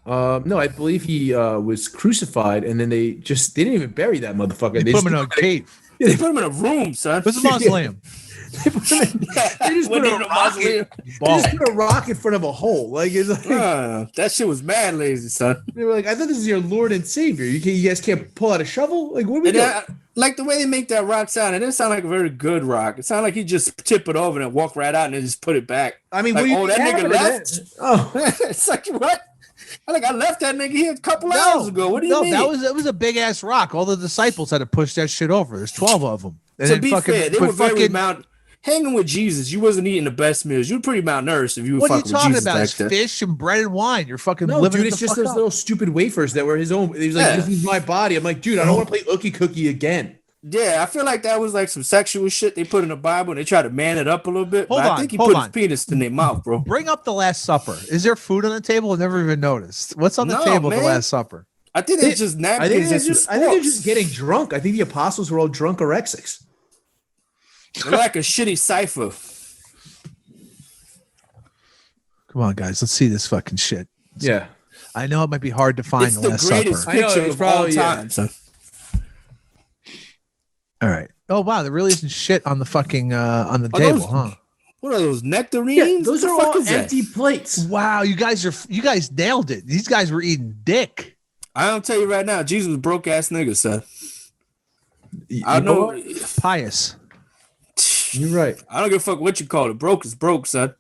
No, I believe he was crucified, and then they didn't even bury that motherfucker. They put him in a cave. Yeah, they put him in a room, son. What's a mausoleum? They just put a rock in front of a hole. Like, it's like that shit was mad lazy, son. They were like, I thought this is your Lord and Savior. You guys can't pull out a shovel? Like, what are we doing? Like the way they make that rock sound, it didn't sound like a very good rock. It sounded like he just tip it over and then walk right out and then just put it back. I mean, like, that nigga left. Oh, it's like what? I left that nigga here a couple hours ago. What do you mean? That was a big ass rock. All the disciples had to push that shit over. There's 12 of them. And to be fair, they were very hanging with Jesus, you wasn't eating the best meals. You were pretty malnourished if you were What are you fucking with talking Jesus about? back It's then. fish and bread and wine. You're fucking No, living dude, it it's the just fuck those up. little stupid wafers that were his own. He was like, this is my body. I'm like, dude, I don't want to play Ookie Cookie again. Yeah, I feel like that was like some sexual shit they put in the Bible and they tried to man it up a little bit. Hold but on, I think he hold put on. his penis in their mouth, bro. Bring up the Last Supper. Is there food on the table? I never even noticed. What's on the No, table at man. the Last Supper? I think it's just napkins and some I think they're sporks. just getting drunk. I think the apostles were all drunk orexics. They're like a shitty cipher. Come on, guys. Let's see this fucking shit. Yeah. I know it might be hard to find It's the the Last greatest Supper. picture it's of all probably, yeah. time, son. All right. Oh wow, there really isn't shit on the fucking on the Are table, those- huh? What are those nectarines? Yeah, those What are the fuck all is that? empty plates. Wow, you guys nailed it. These guys were eating dick. I don't tell you right now, Jesus was broke ass nigga, son. I You know know. what? Pious. You're right. I don't give a fuck what you call it. Broke is broke, son.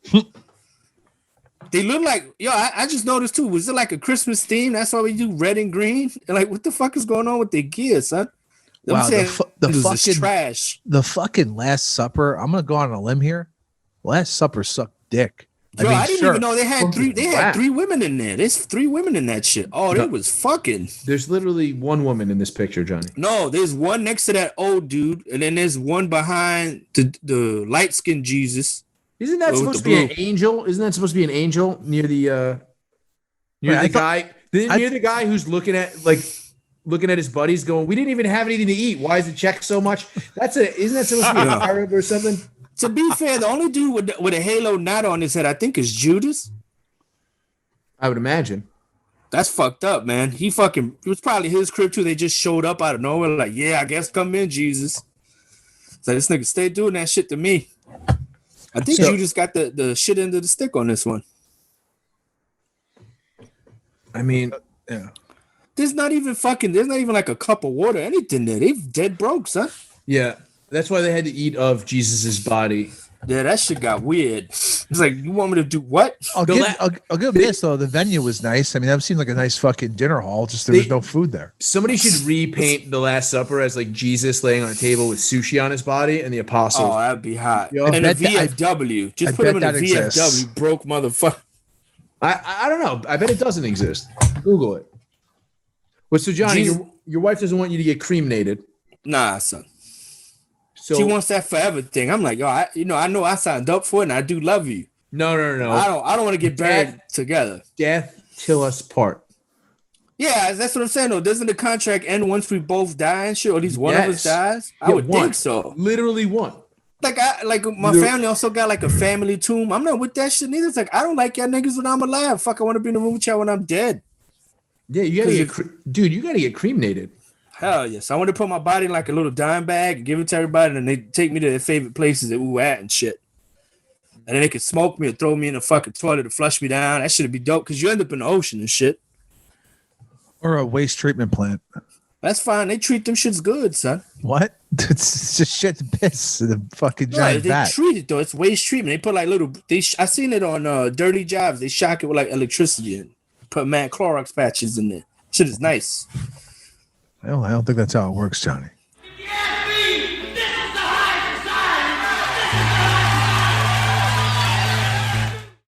They look like I just noticed too. Was it like a Christmas theme? That's why we do red and green. And like, what the fuck is going on with their gear, son? Them Wow, the sandals is fucking trash. The fucking Last Supper. I'm gonna go on a limb here. Last Supper sucked dick. Yo, I didn't sure. even know they had three. They had Wow. 3 women in there. There's 3 women in that shit. Oh, they was fucking. There's literally one woman in this picture, Johnny. No, there's one next to that old dude, and then there's one behind the light skinned Jesus. Isn't that With supposed the to be an blue. angel? Isn't that supposed to be an angel near the Wait, I guy? Near the guy who's looking at his buddies, going, "We didn't even have anything to eat. Why is the check so much?" Isn't that supposed to be an Arab or something? To be fair, the only dude with a halo knot on his head, I think, is Judas. I would imagine. That's fucked up, man. It was probably his crib too. They just showed up out of nowhere, like, yeah, I guess come in, Jesus. So this nigga stay doing that shit to me. I think Judas got the shit end of the stick on this one. I mean, yeah. There's not even like a cup of water, anything there. They dead broke, son. Yeah, that's why they had to eat of Jesus's body. Yeah, that shit got weird. It's like, you want me to do what? I'll give them this though. The venue was nice. I mean, that seemed like a nice fucking dinner hall. Just there was no food there. Somebody should repaint the Last Supper as like Jesus laying on a table with sushi on his body and the apostles. Oh, that'd be hot. Yo, And a I bet that- VFW. Just I put him in bet a that VFW, exists. broke motherfucker. I don't know. I bet it doesn't exist. Google it. Well, so Johnny, Jesus- your wife doesn't want you to get cremated. Nah, son. So She wants that forever thing. I'm like, yo, I know I signed up for it, and I do love you. no. I don't want to get buried together. Death till us part. Yeah, that's what I'm saying though. Doesn't the contract end once we both die and shit, or at least one of us dies? I would think so. Literally one. Like my family also got like a family tomb. I'm not with that shit neither. It's like, I don't like y'all niggas when I'm alive. Fuck, I want to be in the room with y'all when I'm dead. Yeah, you gotta get you gotta get cremated. Hell yes. I want to put my body in like a little dime bag and give it to everybody, and they take me to their favorite places that we were at and shit. And then they could smoke me or throw me in the fucking toilet to flush me down. That should be dope because you end up in the ocean and shit. Or a waste treatment plant. That's fine. They treat them shits good, son. What? It's just shit and piss in the fucking No, giant they vat. treat it though. It's waste treatment. They put like little. I seen it on Dirty Jobs. They shock it with like electricity and put mad Clorox patches in there. Shit is nice. I don't think that's how it works, Johnny.